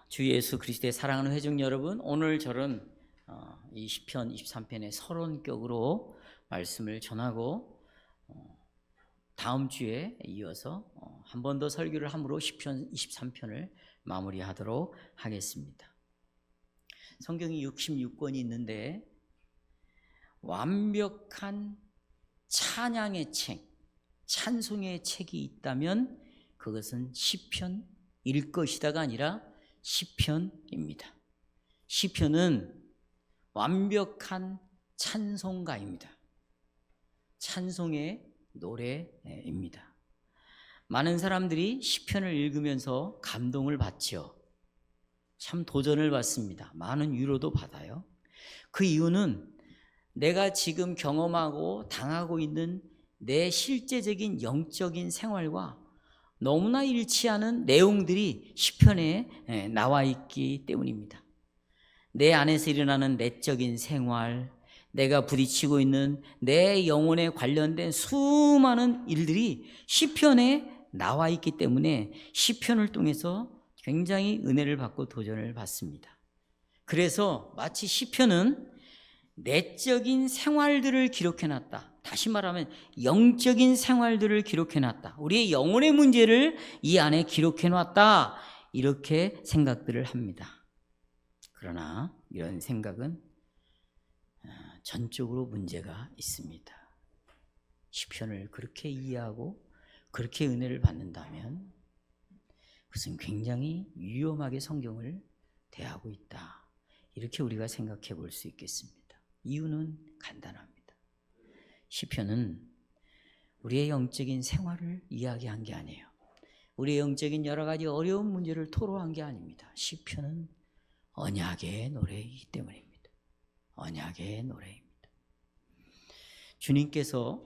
주 예수 그리스도의 사랑하는 회중 여러분, 오늘 저는 이 시편 23편의 서론격으로 말씀을 전하고 다음 주에 이어서 한 번 더 설교를 함으로 시편 23편을 마무리하도록 하겠습니다. 성경이 66권이 있는데 완벽한 찬양의 책, 찬송의 책이 있다면 그것은 시편일 것이다가 아니라 시편입니다. 시편은 완벽한 찬송가입니다. 찬송의 노래입니다. 많은 사람들이 시편을 읽으면서 감동을 받죠. 참 도전을 받습니다. 많은 위로도 받아요. 그 이유는 내가 지금 경험하고 당하고 있는 내 실제적인 영적인 생활과 너무나 일치하는 내용들이 시편에 나와 있기 때문입니다. 내 안에서 일어나는 내적인 생활, 내가 부딪히고 있는 내 영혼에 관련된 수많은 일들이 시편에 나와 있기 때문에 시편을 통해서 굉장히 은혜를 받고 도전을 받습니다. 그래서 마치 시편은 내적인 생활들을 기록해놨다. 다시 말하면 영적인 생활들을 기록해놨다. 우리의 영혼의 문제를 이 안에 기록해놨다. 이렇게 생각들을 합니다. 그러나 이런 생각은 전적으로 문제가 있습니다. 시편을 그렇게 이해하고 그렇게 은혜를 받는다면 그것은 굉장히 위험하게 성경을 대하고 있다. 이렇게 우리가 생각해 볼 수 있겠습니다. 이유는 간단합니다. 시편은 우리의 영적인 생활을 이야기한 게 아니에요. 우리의 영적인 여러 가지 어려운 문제를 토로한 게 아닙니다. 시편은 언약의 노래이기 때문입니다. 언약의 노래입니다. 주님께서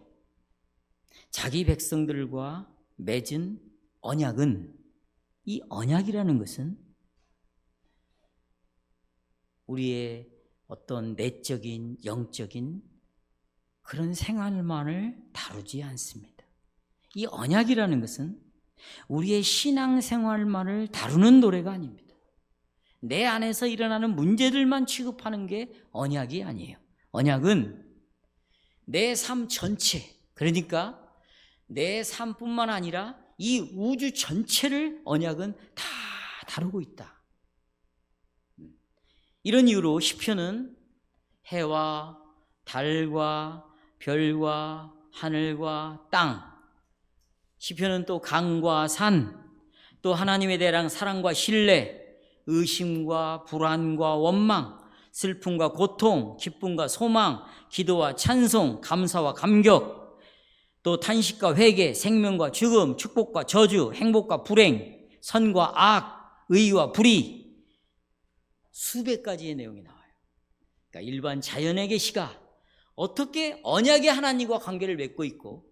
자기 백성들과 맺은 언약은, 이 언약이라는 것은 우리의 어떤 내적인 영적인 그런 생활만을 다루지 않습니다. 이 언약이라는 것은 우리의 신앙생활만을 다루는 노래가 아닙니다. 내 안에서 일어나는 문제들만 취급하는 게 언약이 아니에요. 언약은 내 삶 전체, 그러니까 내 삶뿐만 아니라 이 우주 전체를 언약은 다 다루고 있다. 이런 이유로 시편은 해와 달과 별과 하늘과 땅, 시편은 또 강과 산, 또 하나님에 대한 사랑과 신뢰, 의심과 불안과 원망, 슬픔과 고통, 기쁨과 소망, 기도와 찬송, 감사와 감격, 또 탄식과 회개, 생명과 죽음, 축복과 저주, 행복과 불행, 선과 악, 의와 불의, 수백 가지의 내용이 나와요. 그러니까 일반 자연의 계시가 어떻게 언약의 하나님과 관계를 맺고 있고,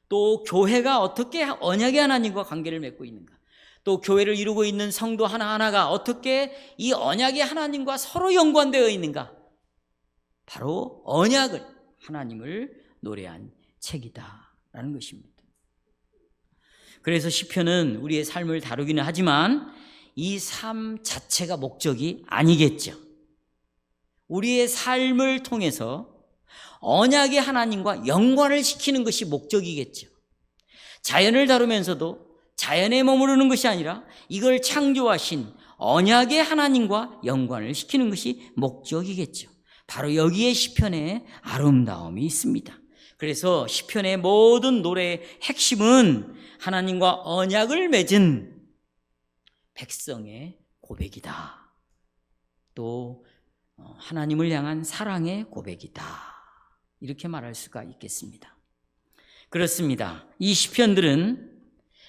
또 교회가 어떻게 언약의 하나님과 관계를 맺고 있는가, 또 교회를 이루고 있는 성도 하나하나가 어떻게 이 언약의 하나님과 서로 연관되어 있는가, 바로 언약을, 하나님을 노래한 책이다라는 것입니다. 그래서 시편은 우리의 삶을 다루기는 하지만 이 삶 자체가 목적이 아니겠죠. 우리의 삶을 통해서 언약의 하나님과 연관을 시키는 것이 목적이겠죠. 자연을 다루면서도 자연에 머무르는 것이 아니라 이걸 창조하신 언약의 하나님과 연관을 시키는 것이 목적이겠죠. 바로 여기에 시편의 아름다움이 있습니다. 그래서 시편의 모든 노래의 핵심은 하나님과 언약을 맺은 백성의 고백이다. 또 하나님을 향한 사랑의 고백이다. 이렇게 말할 수가 있겠습니다. 그렇습니다. 이 시편들은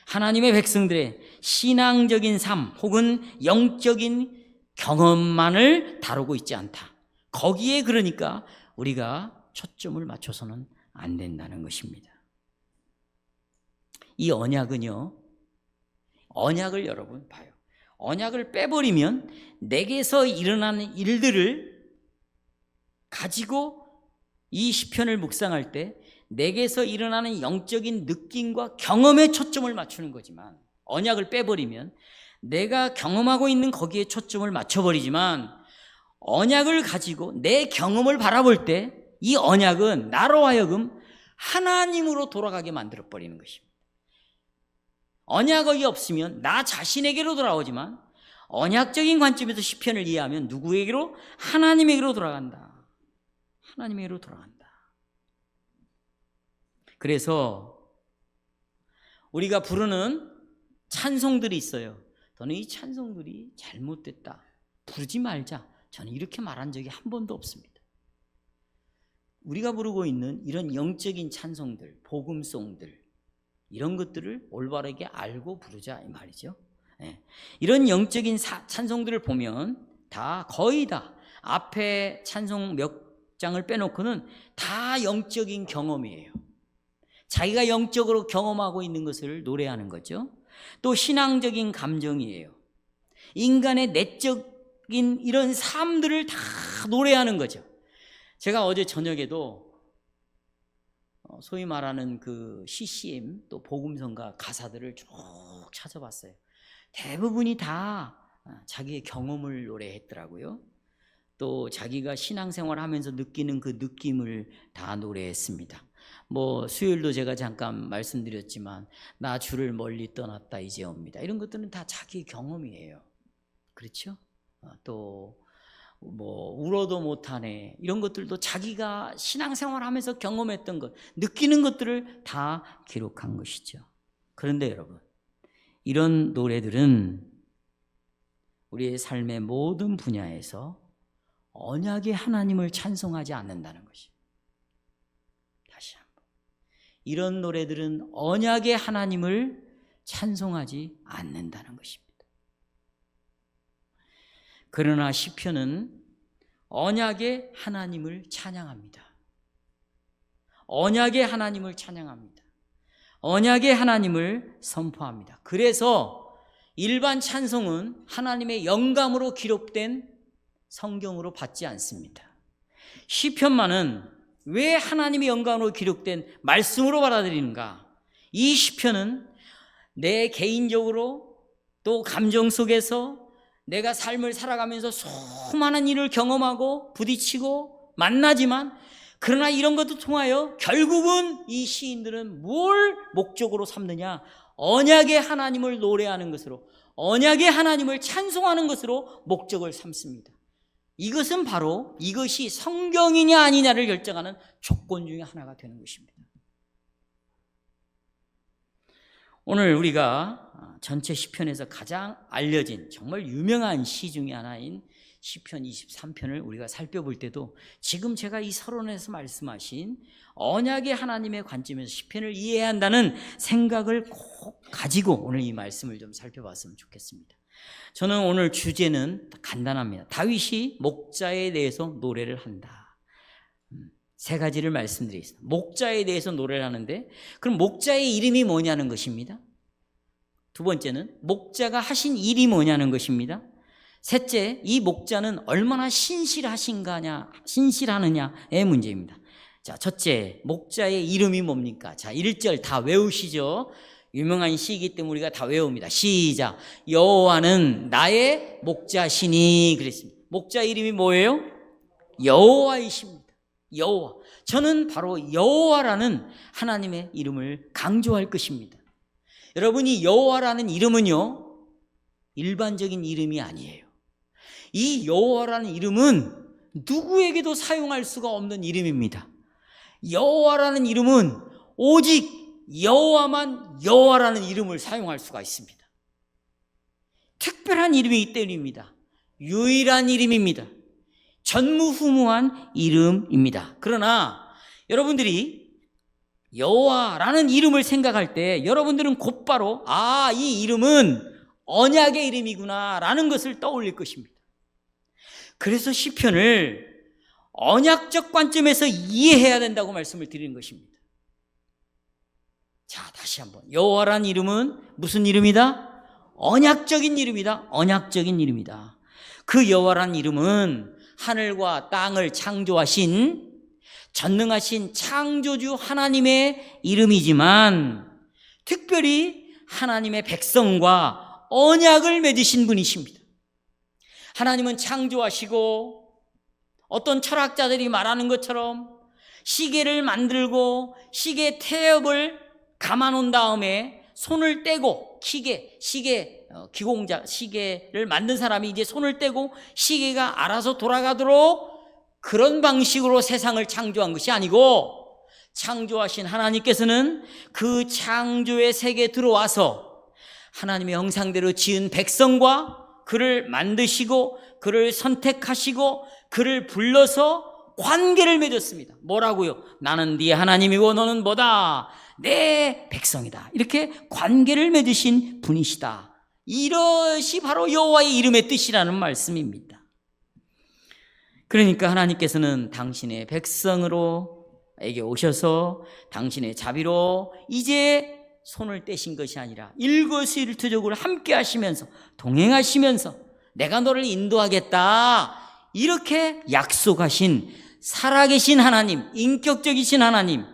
하나님의 백성들의 신앙적인 삶 혹은 영적인 경험만을 다루고 있지 않다. 거기에 그러니까 우리가 초점을 맞춰서는 안 된다는 것입니다. 이 언약은요, 언약을 여러분 봐요. 언약을 빼버리면 내게서 일어나는 일들을 가지고 이 시편을 묵상할 때 내게서 일어나는 영적인 느낌과 경험에 초점을 맞추는 거지만, 언약을 빼버리면 내가 경험하고 있는 거기에 초점을 맞춰버리지만 언약을 가지고 내 경험을 바라볼 때 이 언약은 나로 하여금 하나님으로 돌아가게 만들어버리는 것입니다. 언약이 없으면 나 자신에게로 돌아오지만 언약적인 관점에서 시편을 이해하면 누구에게로? 하나님에게로 돌아간다. 하나님에게로 돌아간다. 그래서 우리가 부르는 찬송들이 있어요. 저는 이 찬송들이 잘못됐다, 부르지 말자, 저는 이렇게 말한 적이 한 번도 없습니다. 우리가 부르고 있는 이런 영적인 찬송들, 복음송들, 이런 것들을 올바르게 알고 부르자 이 말이죠. 이런 영적인 찬송들을 보면 거의 다 앞에 찬송 몇 장을 빼놓고는 다 영적인 경험이에요. 자기가 영적으로 경험하고 있는 것을 노래하는 거죠. 또 신앙적인 감정이에요. 인간의 내적인 이런 삶들을 다 노래하는 거죠. 제가 어제 저녁에도 소위 말하는 그 CCM 또 복음성가 가사들을 쭉 찾아봤어요. 대부분이 다 자기의 경험을 노래했더라고요. 또 자기가 신앙생활 하면서 느끼는 그 느낌을 다 노래했습니다. 수요일도 제가 잠깐 말씀드렸지만 나 주를 멀리 떠났다 이제 옵니다. 이런 것들은 다 자기 경험이에요. 그렇죠? 또 울어도 못하네, 이런 것들도 자기가 신앙생활 하면서 경험했던 것, 느끼는 것들을 다 기록한 것이죠. 그런데 여러분, 이런 노래들은 우리의 삶의 모든 분야에서 언약의 하나님을 찬송하지 않는다는 것입니다. 다시 한번, 이런 노래들은 언약의 하나님을 찬송하지 않는다는 것입니다. 그러나 시편은 언약의 하나님을 찬양합니다. 언약의 하나님을 찬양합니다. 언약의 하나님을 선포합니다. 그래서 일반 찬송은 하나님의 영감으로 기록된 성경으로 받지 않습니다. 시편만은 왜 하나님의 영감으로 기록된 말씀으로 받아들이는가? 이 시편은 내 개인적으로 또 감정 속에서 내가 삶을 살아가면서 수많은 일을 경험하고 부딪히고 만나지만, 그러나 이런 것도 통하여 결국은 이 시인들은 뭘 목적으로 삼느냐? 언약의 하나님을 노래하는 것으로, 언약의 하나님을 찬송하는 것으로 목적을 삼습니다. 이것은 바로 이것이 성경이냐 아니냐를 결정하는 조건 중에 하나가 되는 것입니다. 오늘 우리가 전체 시편에서 가장 알려진 정말 유명한 시 중에 하나인 시편 23편을 우리가 살펴볼 때도 지금 제가 이 서론에서 말씀하신 언약의 하나님의 관점에서 시편을 이해해야 한다는 생각을 꼭 가지고 오늘 이 말씀을 좀 살펴봤으면 좋겠습니다. 저는 오늘 주제는 간단합니다. 다윗이 목자에 대해서 노래를 한다. 세 가지를 말씀드리겠습니다. 목자에 대해서 노래를 하는데, 그럼 목자의 이름이 뭐냐는 것입니다. 두 번째는 목자가 하신 일이 뭐냐는 것입니다. 셋째, 이 목자는 얼마나 신실하느냐의 문제입니다. 자, 첫째, 목자의 이름이 뭡니까? 자, 1절 다 외우시죠? 유명한 시이기 때문에 우리가 다 외웁니다. 시작. 여호와는 나의 목자시니 그랬습니다. 목자 이름이 뭐예요? 여호와이십니다. 여호와. 저는 바로 여호와라는 하나님의 이름을 강조할 것입니다. 여러분, 이 여호와라는 이름은요, 일반적인 이름이 아니에요. 이 여호와라는 이름은 누구에게도 사용할 수가 없는 이름입니다. 여호와라는 이름은 오직 여호와만 여호와라는 이름을 사용할 수가 있습니다. 특별한 이름이기 때문입니다. 유일한 이름입니다. 전무후무한 이름입니다. 그러나 여러분들이 여호와라는 이름을 생각할 때 여러분들은 곧바로 이 이름은 언약의 이름이구나 라는 것을 떠올릴 것입니다. 그래서 시편을 언약적 관점에서 이해해야 된다고 말씀을 드리는 것입니다. 자, 다시 한번, 여호와라는 이름은 무슨 이름이다? 언약적인 이름이다. 언약적인 이름이다. 그 여호와라는 이름은 하늘과 땅을 창조하신 전능하신 창조주 하나님의 이름이지만, 특별히 하나님의 백성과 언약을 맺으신 분이십니다. 하나님은 창조하시고 어떤 철학자들이 말하는 것처럼 시계를 만들고 시계 태엽을 감아놓은 다음에 손을 떼고 기공자 시계를 만든 사람이 이제 손을 떼고 시계가 알아서 돌아가도록 그런 방식으로 세상을 창조한 것이 아니고, 창조하신 하나님께서는 그 창조의 세계에 들어와서 하나님의 형상대로 지은 백성과 그를 만드시고 그를 선택하시고 그를 불러서 관계를 맺었습니다. 뭐라고요? 나는 네 하나님이고 너는 뭐다? 내 백성이다. 이렇게 관계를 맺으신 분이시다. 이것이 바로 여호와의 이름의 뜻이라는 말씀입니다. 그러니까 하나님께서는 당신의 백성으로에게 오셔서 당신의 자비로 이제 손을 떼신 것이 아니라 일거수일투족을 함께 하시면서 동행하시면서 내가 너를 인도하겠다, 이렇게 약속하신 살아계신 하나님, 인격적이신 하나님,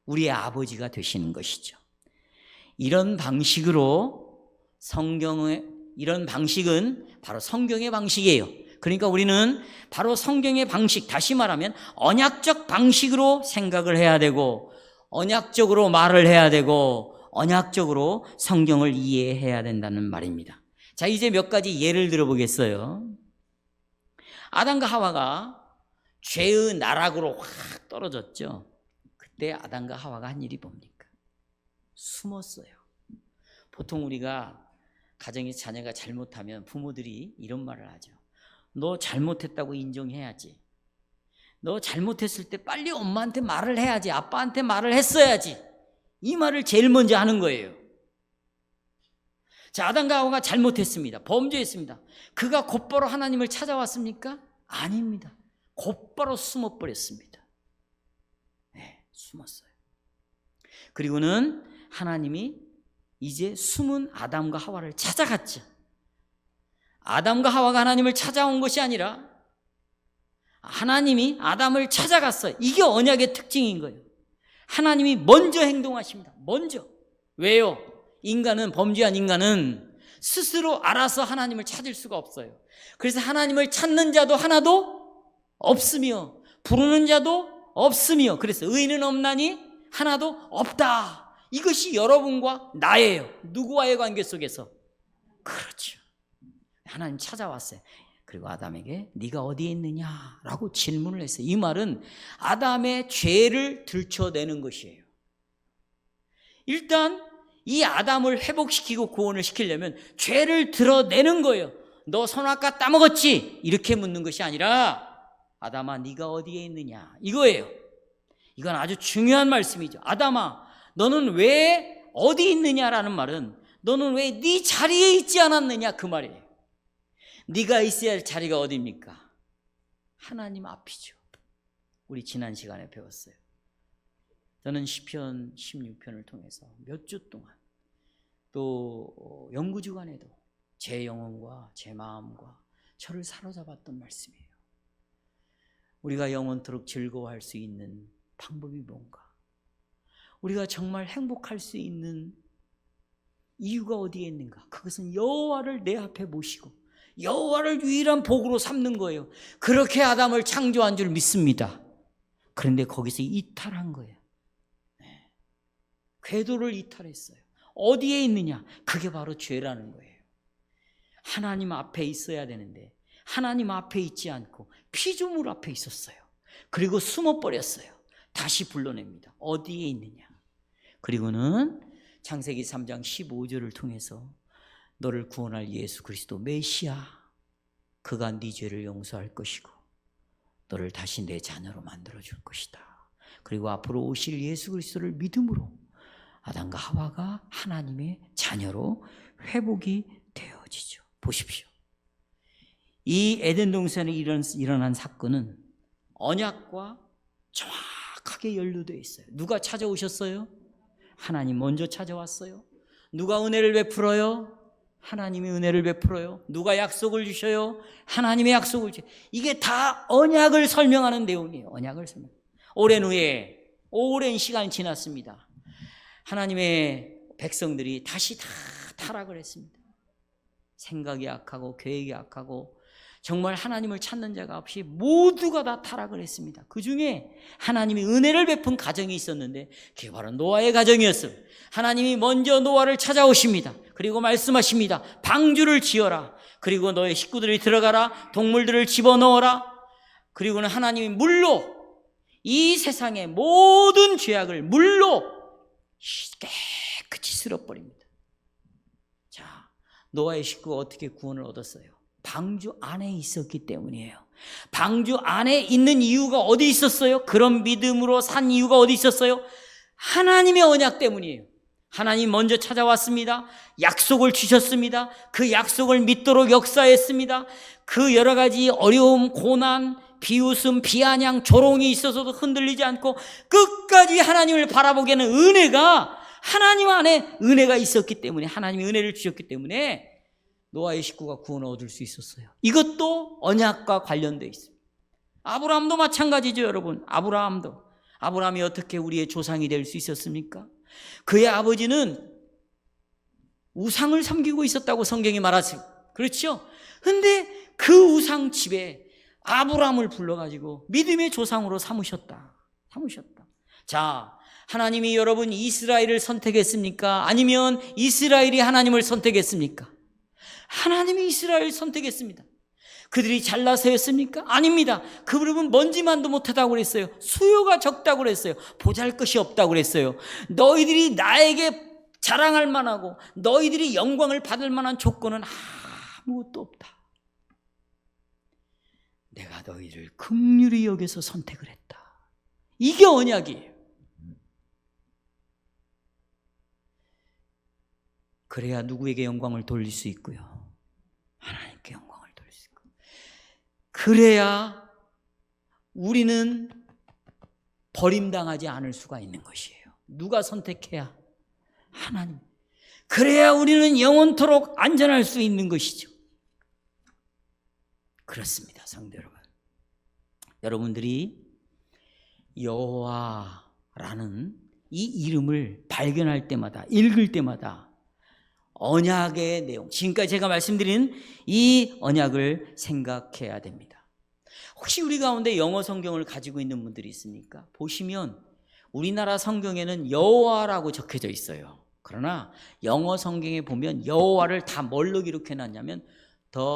우리의 아버지가 되시는 것이죠. 이런 방식으로 이런 방식은 바로 성경의 방식이에요. 그러니까 우리는 바로 성경의 방식, 다시 말하면 언약적 방식으로 생각을 해야 되고 언약적으로 말을 해야 되고 언약적으로 성경을 이해해야 된다는 말입니다. 자, 이제 몇 가지 예를 들어보겠어요. 아담과 하와가 죄의 나락으로 확 떨어졌죠. 그때 아담과 하와가 한 일이 뭡니까? 숨었어요. 보통 우리가 가정에 자녀가 잘못하면 부모들이 이런 말을 하죠. 너 잘못했다고 인정해야지. 너 잘못했을 때 빨리 엄마한테 말을 해야지. 아빠한테 말을 했어야지. 이 말을 제일 먼저 하는 거예요. 자, 아담과 하와가 잘못했습니다. 범죄했습니다. 그가 곧바로 하나님을 찾아왔습니까? 아닙니다. 곧바로 숨어버렸습니다. 네, 숨었어요. 그리고는 하나님이 이제 숨은 아담과 하와를 찾아갔죠. 아담과 하와가 하나님을 찾아온 것이 아니라 하나님이 아담을 찾아갔어요. 이게 언약의 특징인 거예요. 하나님이 먼저 행동하십니다. 먼저. 왜요? 범죄한 인간은 스스로 알아서 하나님을 찾을 수가 없어요. 그래서 하나님을 찾는 자도 하나도 없으며 부르는 자도 없으며, 그래서 의인은 없나니 하나도 없다. 이것이 여러분과 나예요. 누구와의 관계 속에서? 그렇죠. 하나님 찾아왔어요. 그리고 아담에게 네가 어디에 있느냐라고 질문을 했어요. 이 말은 아담의 죄를 들춰내는 것이에요. 일단 이 아담을 회복시키고 구원을 시키려면 죄를 드러내는 거예요. 너 선악과 따먹었지? 이렇게 묻는 것이 아니라 아담아 네가 어디에 있느냐, 이거예요. 이건 아주 중요한 말씀이죠. 아담아 너는 왜 어디 있느냐라는 말은 너는 왜 네 자리에 있지 않았느냐, 그 말이에요. 네가 있어야 할 자리가 어디입니까? 하나님 앞이죠. 우리 지난 시간에 배웠어요. 저는 시편 16편을 통해서 몇 주 동안 또 연구주간에도 제 영혼과 제 마음과 저를 사로잡았던 말씀이에요. 우리가 영원토록 즐거워할 수 있는 방법이 뭔가? 우리가 정말 행복할 수 있는 이유가 어디에 있는가? 그것은 여호와를 내 앞에 모시고 여호와를 유일한 복으로 삼는 거예요. 그렇게 아담을 창조한 줄 믿습니다. 그런데 거기서 이탈한 거예요. 네. 궤도를 이탈했어요. 어디에 있느냐? 그게 바로 죄라는 거예요. 하나님 앞에 있어야 되는데 하나님 앞에 있지 않고 피조물 앞에 있었어요. 그리고 숨어버렸어요. 다시 불러냅니다. 어디에 있느냐? 그리고는 창세기 3장 15절을 통해서 너를 구원할 예수 그리스도 메시아, 그가 네 죄를 용서할 것이고 너를 다시 내 자녀로 만들어줄 것이다. 그리고 앞으로 오실 예수 그리스도를 믿음으로 아담과 하와가 하나님의 자녀로 회복이 되어지죠. 보십시오. 이 에덴 동산에 일어난 사건은 언약과 정확하게 연루되어 있어요. 누가 찾아오셨어요? 하나님 먼저 찾아왔어요. 누가 은혜를 베풀어요? 하나님이 은혜를 베풀어요. 누가 약속을 주셔요? 하나님의 약속을 주셔요. 이게 다 언약을 설명하는 내용이에요. 언약을 설명. 오랜 후에 오랜 시간이 지났습니다. 하나님의 백성들이 다시 다 타락을 했습니다. 생각이 악하고 계획이 악하고 정말 하나님을 찾는 자가 없이 모두가 다 타락을 했습니다. 그 중에 하나님이 은혜를 베푼 가정이 있었는데 그게 바로 노아의 가정이었어요. 하나님이 먼저 노아를 찾아오십니다. 그리고 말씀하십니다. 방주를 지어라. 그리고 너의 식구들이 들어가라. 동물들을 집어넣어라. 그리고는 하나님이 물로 이 세상의 모든 죄악을 물로 깨끗이 쓸어버립니다. 자, 노아의 식구가 어떻게 구원을 얻었어요? 방주 안에 있었기 때문이에요. 방주 안에 있는 이유가 어디 있었어요? 그런 믿음으로 산 이유가 어디 있었어요? 하나님의 언약 때문이에요. 하나님 먼저 찾아왔습니다. 약속을 주셨습니다. 그 약속을 믿도록 역사했습니다. 그 여러 가지 어려움, 고난, 비웃음, 비아냥, 조롱이 있어서도 흔들리지 않고 끝까지 하나님을 바라보게 하는 은혜가 하나님 안에 은혜가 있었기 때문에, 하나님이 은혜를 주셨기 때문에 노아의 식구가 구원을 얻을 수 있었어요. 이것도 언약과 관련되어 있습니다. 아브라함도 마찬가지죠, 여러분. 아브라함이 어떻게 우리의 조상이 될 수 있었습니까? 그의 아버지는 우상을 섬기고 있었다고 성경이 말하죠. 그렇죠? 근데 그 우상 집에 아브라함을 불러가지고 믿음의 조상으로 삼으셨다. 자, 하나님이 여러분 이스라엘을 선택했습니까? 아니면 이스라엘이 하나님을 선택했습니까? 하나님이 이스라엘을 선택했습니다. 그들이 잘나서였습니까? 아닙니다. 그분은 먼지만도 못하다고 그랬어요. 수요가 적다고 그랬어요. 보잘것이 없다고 그랬어요. 너희들이 나에게 자랑할 만하고 너희들이 영광을 받을 만한 조건은 아무것도 없다. 내가 너희를 긍휼히 여겨서 선택을 했다. 이게 언약이에요. 그래야 누구에게 영광을 돌릴 수 있고요, 하나님께 영광을 돌릴 수 있고, 그래야 우리는 버림당하지 않을 수가 있는 것이에요. 누가 선택해야? 하나님. 그래야 우리는 영원토록 안전할 수 있는 것이죠. 그렇습니다, 성도 여러분. 여러분들이 여호와라는 이 이름을 발견할 때마다, 읽을 때마다 언약의 내용, 지금까지 제가 말씀드린 이 언약을 생각해야 됩니다. 혹시 우리 가운데 영어 성경을 가지고 있는 분들이 있습니까? 보시면 우리나라 성경에는 여호와라고 적혀져 있어요. 그러나 영어 성경에 보면 여호와를 다 뭘로 기록해놨냐면 The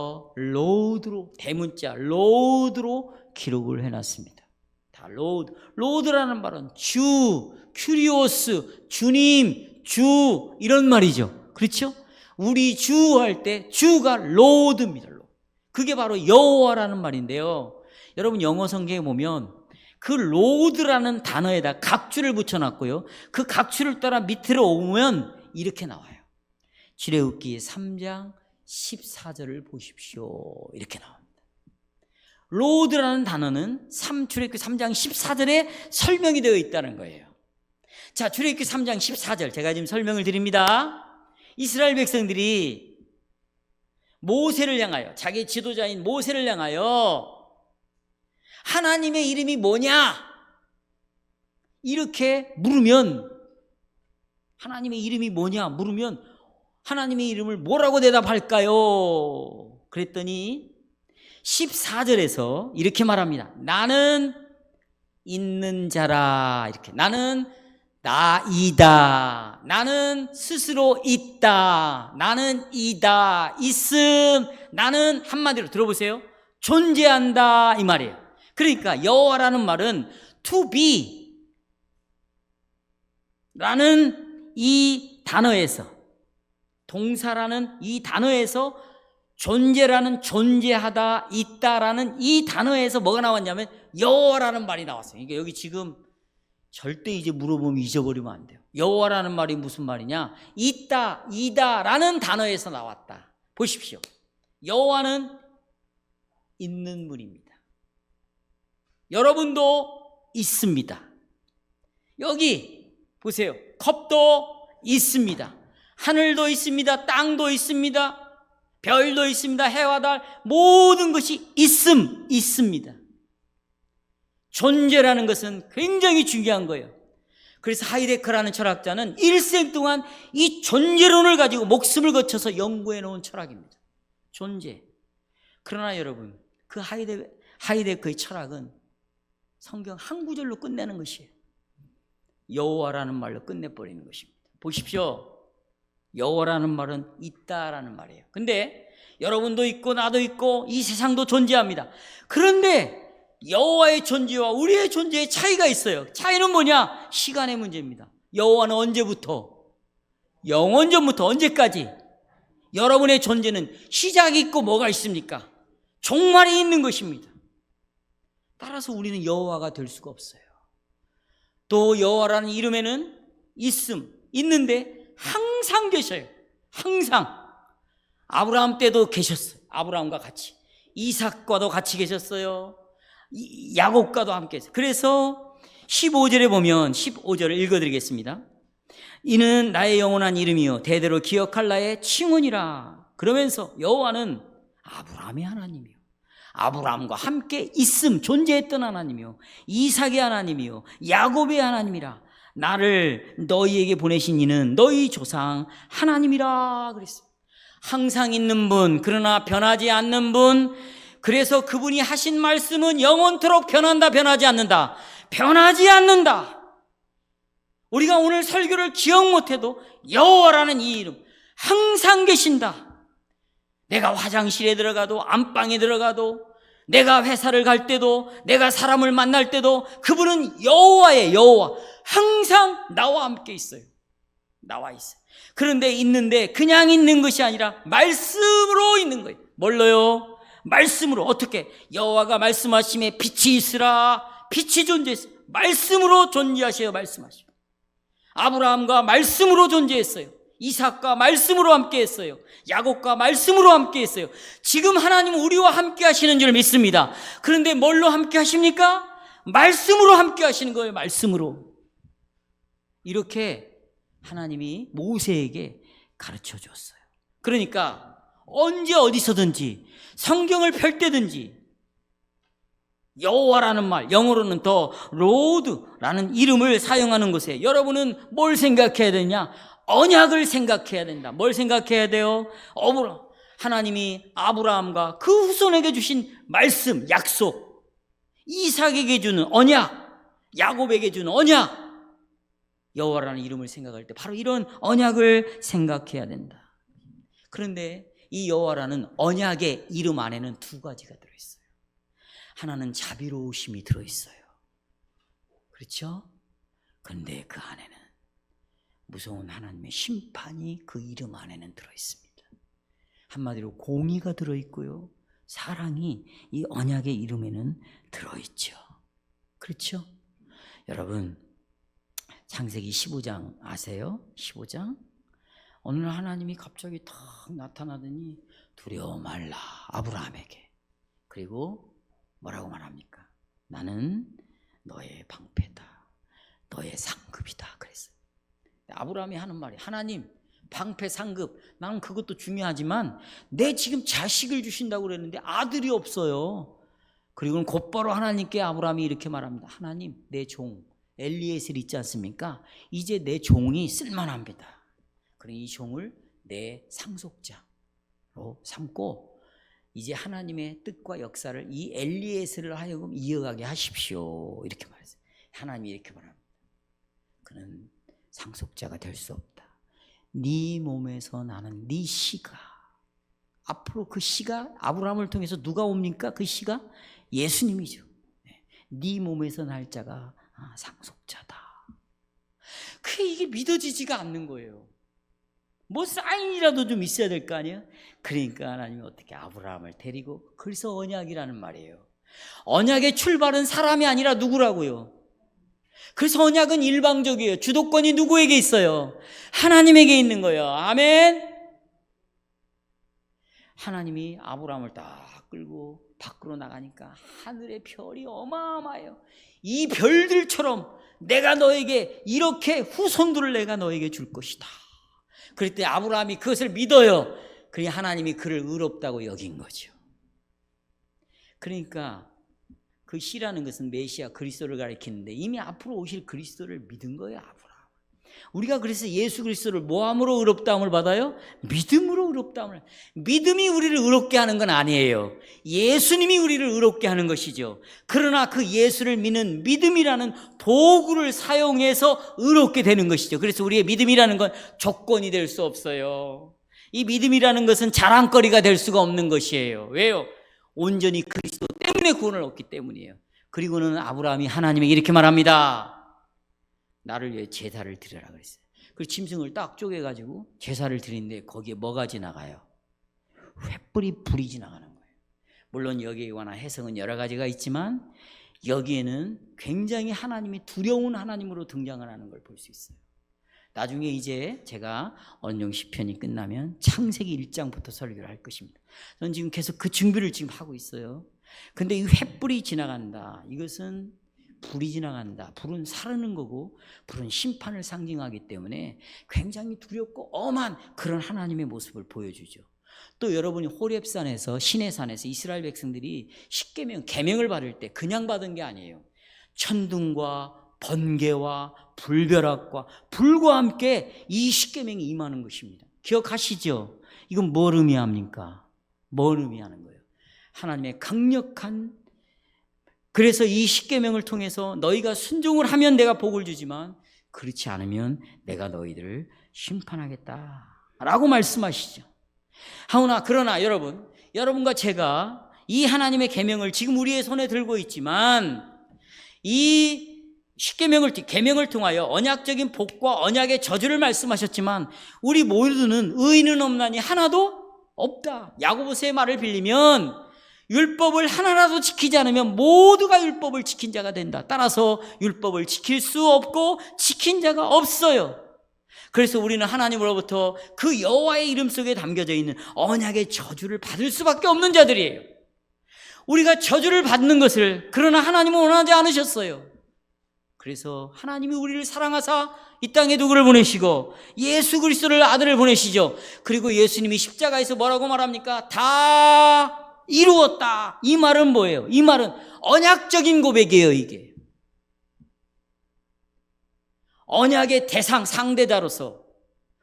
Lord로, 대문자 Lord로 기록을 해놨습니다. 다 Lord. Lord라는 말은 주, 큐리오스, 주님, 주, 이런 말이죠. 그렇죠? 우리 주 할 때 주가 Lord입니다. 그게 바로 여호와라는 말인데요. 여러분 영어 성경에 보면 그 Lord라는 단어에다 각주를 붙여놨고요, 그 각주를 따라 밑으로 오면 이렇게 나와요. 출애굽기 3장 14절을 보십시오. 이렇게 나옵니다. Lord라는 단어는 출애굽기 3장 14절에 설명이 되어 있다는 거예요. 자, 출애굽기 3장 14절 제가 지금 설명을 드립니다. 이스라엘 백성들이 모세를 향하여, 자기 지도자인 모세를 향하여 하나님의 이름이 뭐냐? 이렇게 물으면, 하나님의 이름이 뭐냐? 물으면 하나님의 이름을 뭐라고 대답할까요? 그랬더니 14절에서 이렇게 말합니다. 나는 있는 자라. 이렇게. 나는 나이다. 나는 스스로 있다. 나는 이다. 있음. 나는 한마디로 들어보세요. 존재한다. 이 말이에요. 그러니까 여호와라는 말은 to be 라는 이 단어에서, 동사라는 이 단어에서 존재라는, 존재하다, 있다라는 이 단어에서 뭐가 나왔냐면 여호와라는 말이 나왔어요. 그러니까 여기 지금 절대 이제 물어보면 잊어버리면 안 돼요. 여호와라는 말이 무슨 말이냐? 있다, 이다라는 단어에서 나왔다. 보십시오. 여호와는 있는 분입니다. 여러분도 있습니다. 여기 보세요. 컵도 있습니다. 하늘도 있습니다. 땅도 있습니다. 별도 있습니다. 해와 달, 모든 것이 있습니다. 존재라는 것은 굉장히 중요한 거예요. 그래서 하이데크라는 철학자는 일생 동안 이 존재론을 가지고 목숨을 거쳐서 연구해 놓은 철학입니다. 존재. 그러나 여러분, 그 하이데크의 철학은 성경 한 구절로 끝내는 것이에요. 여호와라는 말로 끝내버리는 것입니다. 보십시오. 여호와라는 말은 있다라는 말이에요. 근데 여러분도 있고 나도 있고 이 세상도 존재합니다. 그런데 여호와의 존재와 우리의 존재의 차이가 있어요. 차이는 뭐냐? 시간의 문제입니다. 여호와는 언제부터? 영원전부터 언제까지? 여러분의 존재는 시작이 있고 뭐가 있습니까? 종말이 있는 것입니다. 따라서 우리는 여호와가 될 수가 없어요. 또 여호와라는 이름에는 있는데 항상 계셔요. 항상. 아브라함 때도 계셨어요. 아브라함과 같이. 이삭과도 같이 계셨어요. 야곱과도 함께 했어요. 그래서 15절에 보면 15절을 읽어드리겠습니다. 이는 나의 영원한 이름이요 대대로 기억할 나의 칭언이라. 그러면서 여호와는 아브라함의 하나님이요 아브라함과 함께 존재했던 하나님이요 이삭의 하나님이요 야곱의 하나님이라. 나를 너희에게 보내신 이는 너희 조상 하나님이라 그랬어요. 항상 있는 분, 그러나 변하지 않는 분. 그래서 그분이 하신 말씀은 영원토록 변하지 않는다. 변하지 않는다. 우리가 오늘 설교를 기억 못해도 여호와라는 이 이름 항상 계신다. 내가 화장실에 들어가도, 안방에 들어가도, 내가 회사를 갈 때도, 내가 사람을 만날 때도 그분은 여호와예요. 여호와. 항상 나와 함께 있어요. 나와 있어요. 그런데 있는데 그냥 있는 것이 아니라 말씀으로 있는 거예요. 뭘로요? 말씀으로. 어떻게? 여호와가 말씀하심에 빛이 있으라. 빛이 존재했어요. 말씀으로 존재하셔요. 말씀하시고. 아브라함과 말씀으로 존재했어요. 이삭과 말씀으로 함께 했어요. 야곱과 말씀으로 함께 했어요. 지금 하나님은 우리와 함께 하시는 줄 믿습니다. 그런데 뭘로 함께 하십니까? 말씀으로 함께 하시는 거예요. 말씀으로. 이렇게 하나님이 모세에게 가르쳐 줬어요. 그러니까 언제 어디서든지 성경을 펼 때든지 여호와라는 말, 영어로는 더 로드라는 이름을 사용하는 것에 여러분은 뭘 생각해야 되냐? 언약을 생각해야 된다. 뭘 생각해야 돼요? 하나님이 아브라함과 그 후손에게 주신 말씀, 약속, 이삭에게 주는 언약, 야곱에게 주는 언약, 여호와라는 이름을 생각할 때 바로 이런 언약을 생각해야 된다. 그런데 이 여호와라는 언약의 이름 안에는 두 가지가 들어있어요. 하나는 자비로우심이 들어있어요. 그렇죠? 그런데 그 안에는 무서운 하나님의 심판이 그 이름 안에는 들어있습니다. 한마디로 공의가 들어있고요, 사랑이 이 언약의 이름에는 들어있죠. 그렇죠? 여러분, 창세기 15장 아세요? 15장? 어느 날 하나님이 갑자기 탁 나타나더니 두려워 말라, 아브라함에게. 그리고 뭐라고 말합니까? 나는 너의 방패다, 너의 상급이다 그랬어요. 아브라함이 하는 말이, 하나님 방패 상급, 나는 그것도 중요하지만 내 지금 자식을 주신다고 그랬는데 아들이 없어요. 그리고는 곧바로 하나님께 아브라함이 이렇게 말합니다. 하나님, 내 종 엘리에셀 있지 않습니까? 이제 내 종이 쓸만합니다. 그러니 이 종을 내 상속자로 삼고 이제 하나님의 뜻과 역사를 이 엘리에셀을 하여금 이어가게 하십시오. 이렇게 말했어요. 하나님이 이렇게 말합니다. 그는 상속자가 될 수 없다. 네 몸에서 나는 네 씨가, 앞으로 그 씨가 아브라함을 통해서 누가 옵니까? 그 씨가 예수님이죠. 네 몸에서 날 자가 상속자다. 이게 믿어지지가 않는 거예요. 뭐 사인이라도 좀 있어야 될 거 아니에요? 그러니까 하나님이 어떻게 아브라함을 데리고, 그래서 언약이라는 말이에요. 언약의 출발은 사람이 아니라 누구라고요? 그래서 언약은 일방적이에요. 주도권이 누구에게 있어요? 하나님에게 있는 거예요. 아멘. 하나님이 아브라함을 딱 끌고 밖으로 나가니까 하늘의 별이 어마어마해요. 이 별들처럼 내가 너에게 이렇게 후손들을 내가 너에게 줄 것이다. 그럴 때 아브라함이 그것을 믿어요. 그러니 하나님이 그를 의롭다고 여긴 거죠. 그러니까 그 씨라는 것은 메시아 그리스도를 가리키는데 이미 앞으로 오실 그리스도를 믿은 거예요. 아브라함. 우리가 그래서 예수 그리스도를 뭐함으로 의롭다함을 받아요? 믿음으로 의롭다함을. 믿음이 우리를 의롭게 하는 건 아니에요. 예수님이 우리를 의롭게 하는 것이죠. 그러나 그 예수를 믿는 믿음이라는 도구를 사용해서 의롭게 되는 것이죠. 그래서 우리의 믿음이라는 건 조건이 될 수 없어요. 이 믿음이라는 것은 자랑거리가 될 수가 없는 것이에요. 왜요? 온전히 그리스도 때문에 구원을 얻기 때문이에요. 그리고는 아브라함이 하나님에게 이렇게 말합니다. 나를 위해 제사를 드려라 그랬어요. 그 짐승을 딱 쪼개가지고 제사를 드리는데 거기에 뭐가 지나가요? 횃불이 불이 지나가는 거예요. 물론 여기에 관한 해석은 여러 가지가 있지만 여기에는 굉장히 하나님이 두려운 하나님으로 등장을 하는 걸 볼 수 있어요. 나중에 이제 제가 언용 시편이 끝나면 창세기 1장부터 설교를 할 것입니다. 저는 지금 계속 그 준비를 지금 하고 있어요. 근데 이 횃불이 지나간다. 이것은 불이 지나간다. 불은 사르는 거고 불은 심판을 상징하기 때문에 굉장히 두렵고 엄한 그런 하나님의 모습을 보여주죠. 또 여러분이 호렙산에서 시내산에서 이스라엘 백성들이 십계명 계명을 받을 때 그냥 받은 게 아니에요. 천둥과 번개와 불벼락과 불과 함께 이 십계명이 임하는 것입니다. 기억하시죠? 이건 뭘 의미합니까? 뭘 의미하는 거예요? 하나님의 강력한, 그래서 이 십계명을 통해서 너희가 순종을 하면 내가 복을 주지만 그렇지 않으면 내가 너희들을 심판하겠다라고 말씀하시죠. 그러나 여러분과 제가 이 하나님의 계명을 지금 우리의 손에 들고 있지만 이 계명을 통하여 언약적인 복과 언약의 저주를 말씀하셨지만 우리 모두는 의인은 없나니 하나도 없다. 야고보서의 말을 빌리면 율법을 하나라도 지키지 않으면 모두가 율법을 지킨 자가 된다. 따라서 율법을 지킬 수 없고 지킨 자가 없어요. 그래서 우리는 하나님으로부터 그 여호와의 이름 속에 담겨져 있는 언약의 저주를 받을 수밖에 없는 자들이에요. 우리가 저주를 받는 것을 그러나 하나님은 원하지 않으셨어요. 그래서 하나님이 우리를 사랑하사 이 땅에 누구를 보내시고 예수 그리스도를 아들을 보내시죠. 그리고 예수님이 십자가에서 뭐라고 말합니까? 다 이루었다. 이 말은 뭐예요? 이 말은 언약적인 고백이에요. 이게 언약의 대상 상대자로서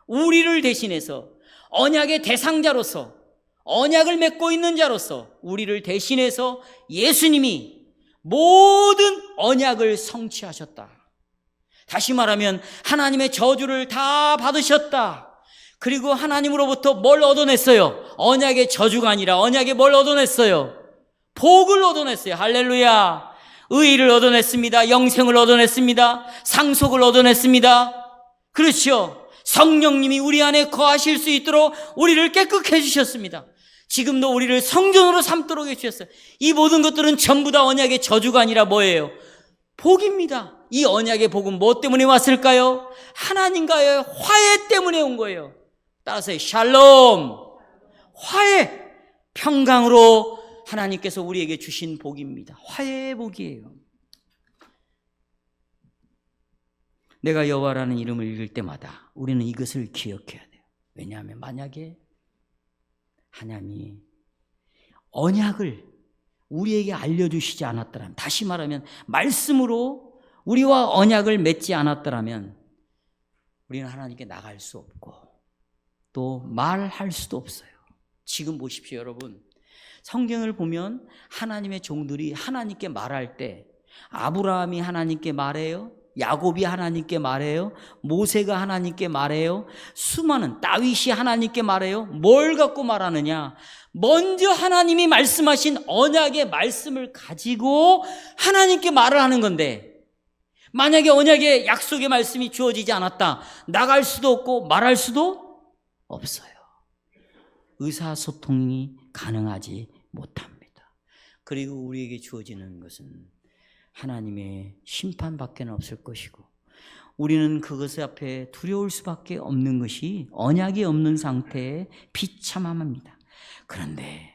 우리를 대신해서 언약의 대상자로서 언약을 맺고 있는 자로서 우리를 대신해서 예수님이 모든 언약을 성취하셨다. 다시 말하면 하나님의 저주를 다 받으셨다. 그리고 하나님으로부터 뭘 얻어냈어요? 언약의 저주가 아니라 언약의 뭘 얻어냈어요? 복을 얻어냈어요. 할렐루야. 의의를 얻어냈습니다. 영생을 얻어냈습니다. 상속을 얻어냈습니다. 그렇죠. 성령님이 우리 안에 거하실 수 있도록 우리를 깨끗해 주셨습니다. 지금도 우리를 성전으로 삼도록 해주셨어요. 이 모든 것들은 전부 다 언약의 저주가 아니라 뭐예요? 복입니다. 이 언약의 복은 뭐 때문에 왔을까요? 하나님과의 화해 때문에 온 거예요. 따라서 샬롬, 화해, 평강으로 하나님께서 우리에게 주신 복입니다. 화해의 복이에요. 내가 여호와라는 이름을 읽을 때마다 우리는 이것을 기억해야 돼요. 왜냐하면 만약에 하나님이 언약을 우리에게 알려주시지 않았더라면, 다시 말하면 말씀으로 우리와 언약을 맺지 않았더라면 우리는 하나님께 나갈 수 없고 또 말할 수도 없어요. 지금 보십시오, 여러분. 성경을 보면 하나님의 종들이 하나님께 말할 때 아브라함이 하나님께 말해요. 야곱이 하나님께 말해요. 모세가 하나님께 말해요. 수많은 다윗이 하나님께 말해요. 뭘 갖고 말하느냐? 먼저 하나님이 말씀하신 언약의 말씀을 가지고 하나님께 말을 하는 건데, 만약에 언약의 약속의 말씀이 주어지지 않았다, 나갈 수도 없고 말할 수도 없어요. 의사소통이 가능하지 못합니다. 그리고 우리에게 주어지는 것은 하나님의 심판밖에 없을 것이고 우리는 그것 앞에 두려울 수밖에 없는 것이 언약이 없는 상태에 비참함입니다. 그런데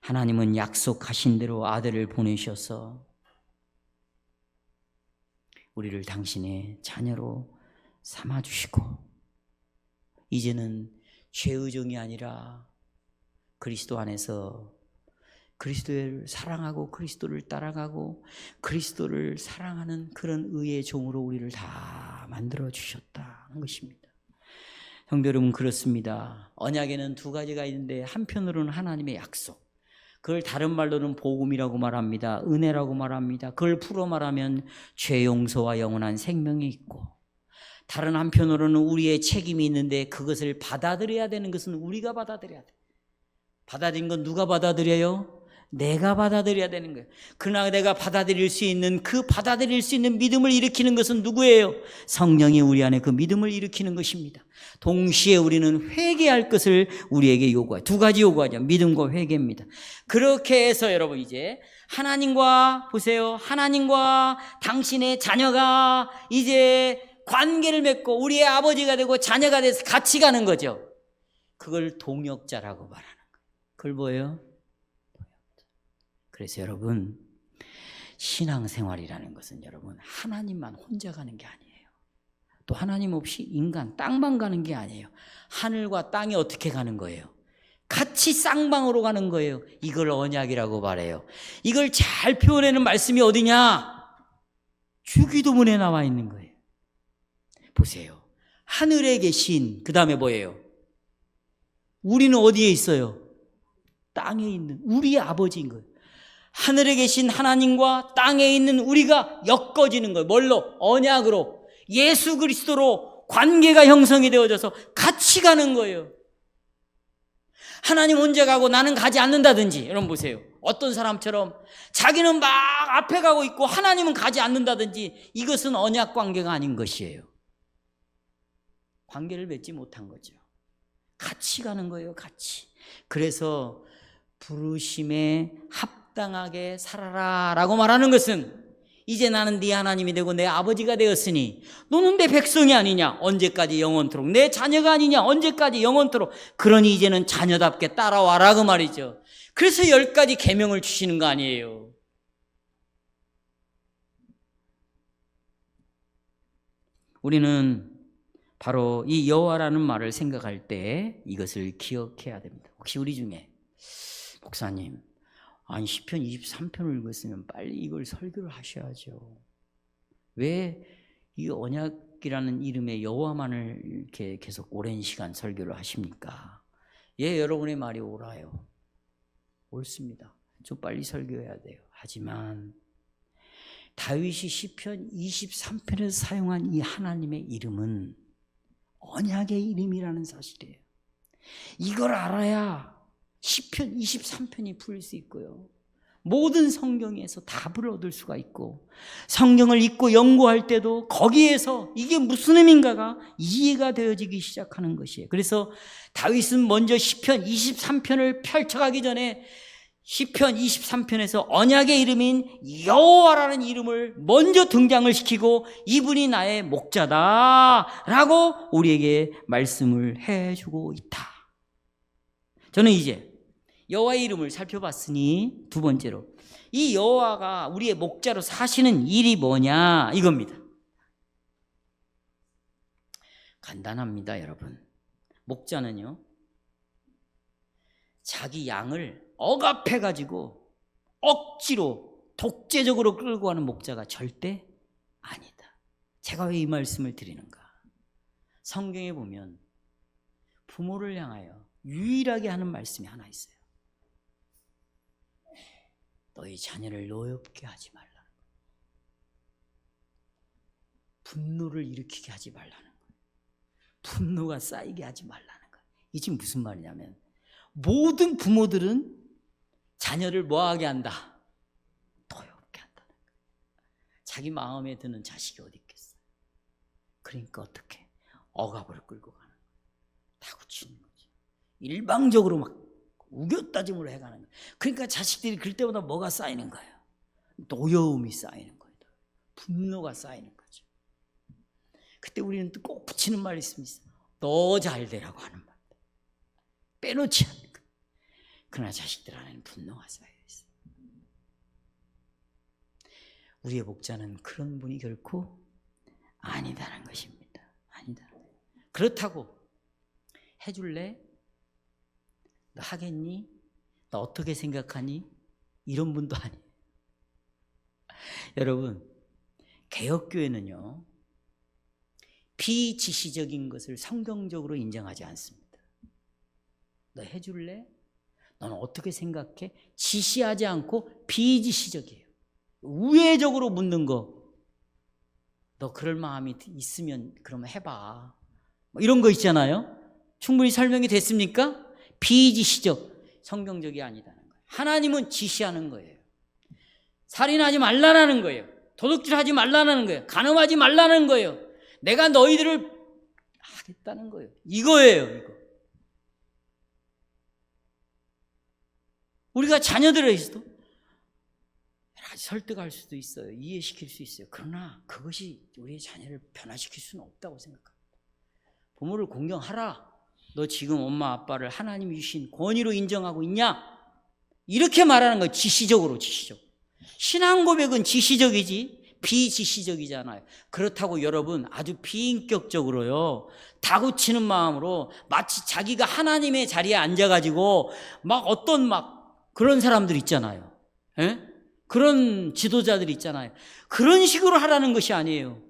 하나님은 약속하신 대로 아들을 보내셔서 우리를 당신의 자녀로 삼아주시고 이제는 죄의 종이 아니라 그리스도 안에서 그리스도를 사랑하고 그리스도를 따라가고 그리스도를 사랑하는 그런 의의 종으로 우리를 다 만들어 주셨다는 것입니다. 성도 여러분, 그렇습니다. 언약에는 두 가지가 있는데 한편으로는 하나님의 약속, 그걸 다른 말로는 복음이라고 말합니다. 은혜라고 말합니다. 그걸 풀어 말하면 죄 용서와 영원한 생명이 있고, 다른 한편으로는 우리의 책임이 있는데 그것을 받아들여야 되는 것은 우리가 받아들여야 돼. 받아들인 건 누가 받아들여요? 내가 받아들여야 되는 거예요. 그러나 내가 받아들일 수 있는 그 받아들일 수 있는 믿음을 일으키는 것은 누구예요? 성령이 우리 안에 그 믿음을 일으키는 것입니다. 동시에 우리는 회개할 것을 우리에게 요구해요. 두 가지 요구하죠. 믿음과 회개입니다. 그렇게 해서 여러분 이제 하나님과 보세요. 하나님과 당신의 자녀가 이제 관계를 맺고 우리의 아버지가 되고 자녀가 돼서 같이 가는 거죠. 그걸 동역자라고 말하는 거예요. 그걸 뭐예요? 그래서 여러분, 신앙생활이라는 것은 여러분 하나님만 혼자 가는 게 아니에요. 또 하나님 없이 인간, 땅만 가는 게 아니에요. 하늘과 땅이 어떻게 가는 거예요? 같이 쌍방으로 가는 거예요. 이걸 언약이라고 말해요. 이걸 잘 표현하는 말씀이 어디냐? 주기도문에 나와 있는 거예요. 보세요. 하늘에 계신, 그 다음에 뭐예요? 우리는 어디에 있어요? 땅에 있는 우리 아버지인 거예요. 하늘에 계신 하나님과 땅에 있는 우리가 엮어지는 거예요. 뭘로? 언약으로, 예수 그리스도로 관계가 형성이 되어져서 같이 가는 거예요. 하나님 혼자 가고 나는 가지 않는다든지, 여러분 보세요. 어떤 사람처럼 자기는 막 앞에 가고 있고 하나님은 가지 않는다든지, 이것은 언약 관계가 아닌 것이에요. 관계를 맺지 못한 거죠. 같이 가는 거예요. 같이. 그래서 부르심에 합당하게 살아라 라고 말하는 것은, 이제 나는 네 하나님이 되고 내 아버지가 되었으니 너는 내 백성이 아니냐, 언제까지 영원토록 내 자녀가 아니냐, 언제까지 영원토록, 그러니 이제는 자녀답게 따라와라, 그 말이죠. 그래서 10가지 계명을 주시는 거 아니에요. 우리는 바로 이 여호와라는 말을 생각할 때 이것을 기억해야 됩니다. 혹시 우리 중에 목사님, 아니 시편 23편을 읽었으면 빨리 이걸 설교를 하셔야죠. 왜 이 언약이라는 이름의 여호와만을 이렇게 계속 오랜 시간 설교를 하십니까? 예, 여러분의 말이 옳아요. 옳습니다. 좀 빨리 설교해야 돼요. 하지만 다윗이 시편 23편에서 사용한 이 하나님의 이름은 언약의 이름이라는 사실이에요. 이걸 알아야 시편 23편이 풀릴 수 있고요. 모든 성경에서 답을 얻을 수가 있고, 성경을 읽고 연구할 때도 거기에서 이게 무슨 의미인가가 이해가 되어지기 시작하는 것이에요. 그래서 다윗은 먼저 시편 23편을 펼쳐가기 전에 시편 23편에서 언약의 이름인 여호와라는 이름을 먼저 등장을 시키고, 이분이 나의 목자다라고 우리에게 말씀을 해주고 있다. 저는 이제 여호와의 이름을 살펴봤으니 두 번째로, 이 여호와가 우리의 목자로 사시는 일이 뭐냐, 이겁니다. 간단합니다, 여러분. 목자는요, 자기 양을 억압해가지고 억지로 독재적으로 끌고 가는 목자가 절대 아니다. 제가 왜 이 말씀을 드리는가? 성경에 보면 부모를 향하여 유일하게 하는 말씀이 하나 있어요. 너희 자녀를 노엽게 하지 말라는 거예요. 분노를 일으키게 하지 말라는 거예요. 분노가 쌓이게 하지 말라는 거예요. 이게 지금 무슨 말이냐면, 모든 부모들은 자녀를 뭐하게 한다? 노엽게 한다는 거예요. 자기 마음에 드는 자식이 어디 있겠어요? 그러니까 어떻게? 억압을 끌고 가는 거예요. 다구치는 거지. 일방적으로 막 우겨따짐으로 해가는 거예요. 그러니까 자식들이 그럴 때마다 뭐가 쌓이는 거예요? 노여움이 쌓이는 거예요. 분노가 쌓이는 거죠. 그때 우리는 또 꼭 붙이는 말이 있습니다. 너 잘 되라고 하는 말. 빼놓지 않는 거예요. 그러나 자식들 안에는 분노가 쌓여 있어요. 우리의 목자는 그런 분이 결코 아니다라는 것입니다. 아니다. 그렇다고 해줄래? 너 하겠니? 너 어떻게 생각하니? 이런 분도 아니에요. 여러분, 개혁교회는요, 비지시적인 것을 성경적으로 인정하지 않습니다. 너 해줄래? 너는 어떻게 생각해? 지시하지 않고 비지시적이에요. 우회적으로 묻는 거. 너 그럴 마음이 있으면 그러면 해봐. 뭐 이런 거 있잖아요. 충분히 설명이 됐습니까? 비지시적, 성경적이 아니다는 거예요. 하나님은 지시하는 거예요. 살인하지 말라는 거예요. 도둑질하지 말라는 거예요. 간음하지 말라는 거예요. 내가 너희들을 하겠다는 거예요. 이거예요, 이거. 우리가 자녀들에게서도 여러 가지 설득할 수도 있어요. 이해시킬 수 있어요. 그러나 그것이 우리의 자녀를 변화시킬 수는 없다고 생각합니다. 부모를 공경하라. 너 지금 엄마 아빠를 하나님이 주신 권위로 인정하고 있냐? 이렇게 말하는 거예요. 지시적으로, 지시적. 신앙 고백은 지시적이지 비지시적이잖아요. 그렇다고 여러분 아주 비인격적으로요, 다구치는 마음으로 마치 자기가 하나님의 자리에 앉아가지고 막 어떤 막 그런 사람들 있잖아요. 에? 그런 지도자들 있잖아요. 그런 식으로 하라는 것이 아니에요.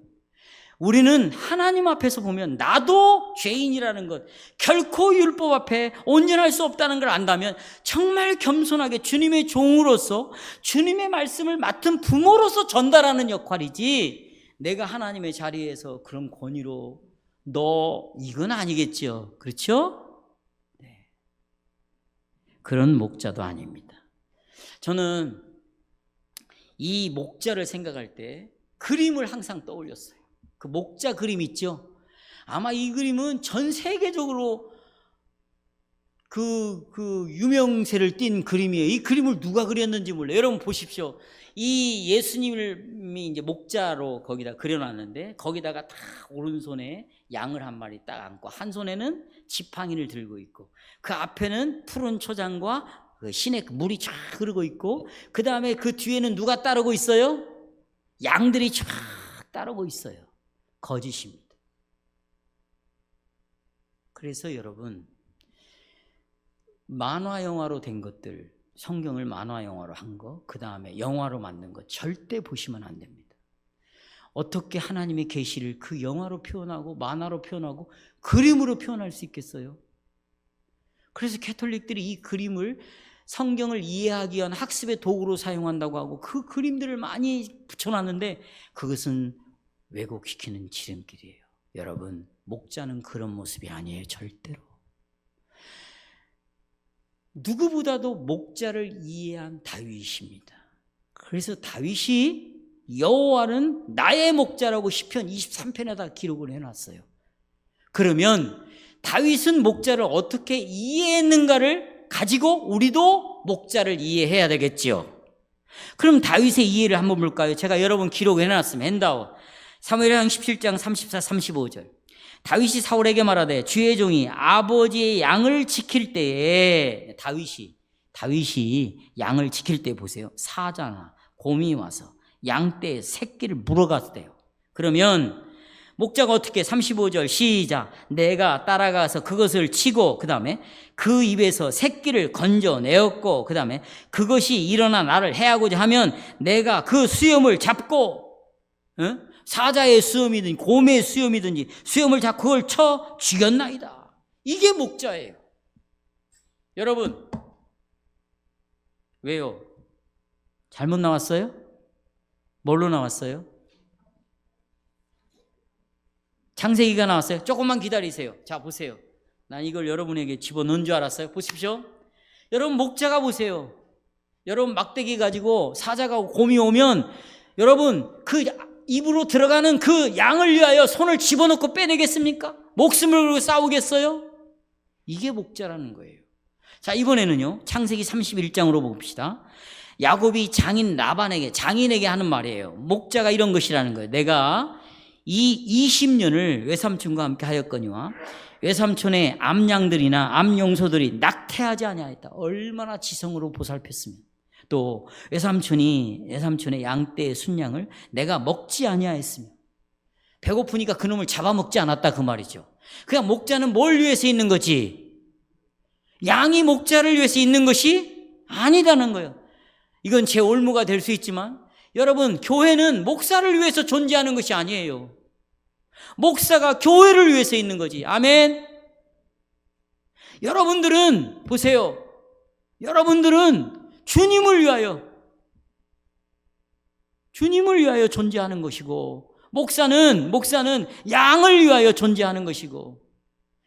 우리는 하나님 앞에서 보면 나도 죄인이라는 것, 결코 율법 앞에 온전할 수 없다는 걸 안다면 정말 겸손하게 주님의 종으로서 주님의 말씀을 맡은 부모로서 전달하는 역할이지, 내가 하나님의 자리에서 그런 권위로 너 이건 아니겠죠. 그렇죠? 네. 그런 목자도 아닙니다. 저는 이 목자를 생각할 때 그림을 항상 떠올렸어요. 그 목자 그림 있죠? 아마 이 그림은 전 세계적으로 그 유명세를 띈 그림이에요. 이 그림을 누가 그렸는지 몰라요. 여러분 보십시오. 이 예수님이 이제 목자로 거기다 그려놨는데, 거기다가 딱 오른손에 양을 한 마리 딱 안고 한 손에는 지팡이를 들고 있고, 그 앞에는 푸른 초장과 그 시내 물이 쫙 흐르고 있고, 그 다음에 그 뒤에는 누가 따르고 있어요? 양들이 쫙 따르고 있어요. 거짓입니다. 그래서 여러분, 만화 영화로 된 것들, 성경을 만화 영화로 한 거, 그 다음에 영화로 만든 거 절대 보시면 안 됩니다. 어떻게 하나님의 계시를 그 영화로 표현하고 만화로 표현하고 그림으로 표현할 수 있겠어요? 그래서 캐톨릭들이 이 그림을 성경을 이해하기 위한 학습의 도구로 사용한다고 하고 그 그림들을 많이 붙여놨는데, 그것은 왜곡시키는 지름길이에요. 여러분, 목자는 그런 모습이 아니에요. 절대로. 누구보다도 목자를 이해한 다윗입니다. 그래서 다윗이 여호와는 나의 목자라고 시편 23편에다 기록을 해놨어요. 그러면 다윗은 목자를 어떻게 이해했는가를 가지고 우리도 목자를 이해해야 되겠지요. 그럼 다윗의 이해를 한번 볼까요? 제가 여러분 기록을 해놨습니다. 핸드아웃. 사무엘상 17장 34, 35절. 다윗이 사울에게 말하되 주의 종이 아버지의 양을 지킬 때에, 다윗이 양을 지킬 때 보세요. 사자나 곰이 와서 양떼의 새끼를 물어갔대요. 그러면 목자가 어떻게, 35절 시작. 내가 따라가서 그것을 치고 그 다음에 그 입에서 새끼를 건져내었고 그 다음에 그것이 일어나 나를 해하고자 하면 내가 그 수염을 잡고, 사자의 수염이든지 곰의 수염이든지 수염을 잡고 그걸 쳐 죽였나이다. 이게 목자예요. 여러분, 왜요? 잘못 나왔어요? 뭘로 나왔어요? 창세기가 나왔어요? 조금만 기다리세요. 자, 보세요. 난 이걸 여러분에게 집어넣은 줄 알았어요. 보십시오. 여러분, 목자가 보세요. 여러분, 막대기 가지고 사자가 곰이 오면 여러분 그 입으로 들어가는 그 양을 위하여 손을 집어넣고 빼내겠습니까? 목숨을 걸고 싸우겠어요? 이게 목자라는 거예요. 자, 이번에는요, 창세기 31장으로 봅시다. 야곱이 장인에게 하는 말이에요. 목자가 이런 것이라는 거예요. 내가 이 20년을 외삼촌과 함께 하였거니와 외삼촌의 암양들이나 암용소들이 낙태하지 아니하였다. 얼마나 지성으로 보살폈으면. 또 외삼촌의 양떼의 순양을 내가 먹지 아니하였으며, 배고프니까 그놈을 잡아먹지 않았다 그 말이죠. 그냥 목자는 뭘 위해서 있는 거지? 양이 목자를 위해서 있는 것이 아니다는 거예요. 이건 제 올무가 될 수 있지만 여러분, 교회는 목사를 위해서 존재하는 것이 아니에요. 목사가 교회를 위해서 있는 거지. 아멘. 여러분들은 보세요. 여러분들은 주님을 위하여 존재하는 것이고, 목사는 양을 위하여 존재하는 것이고,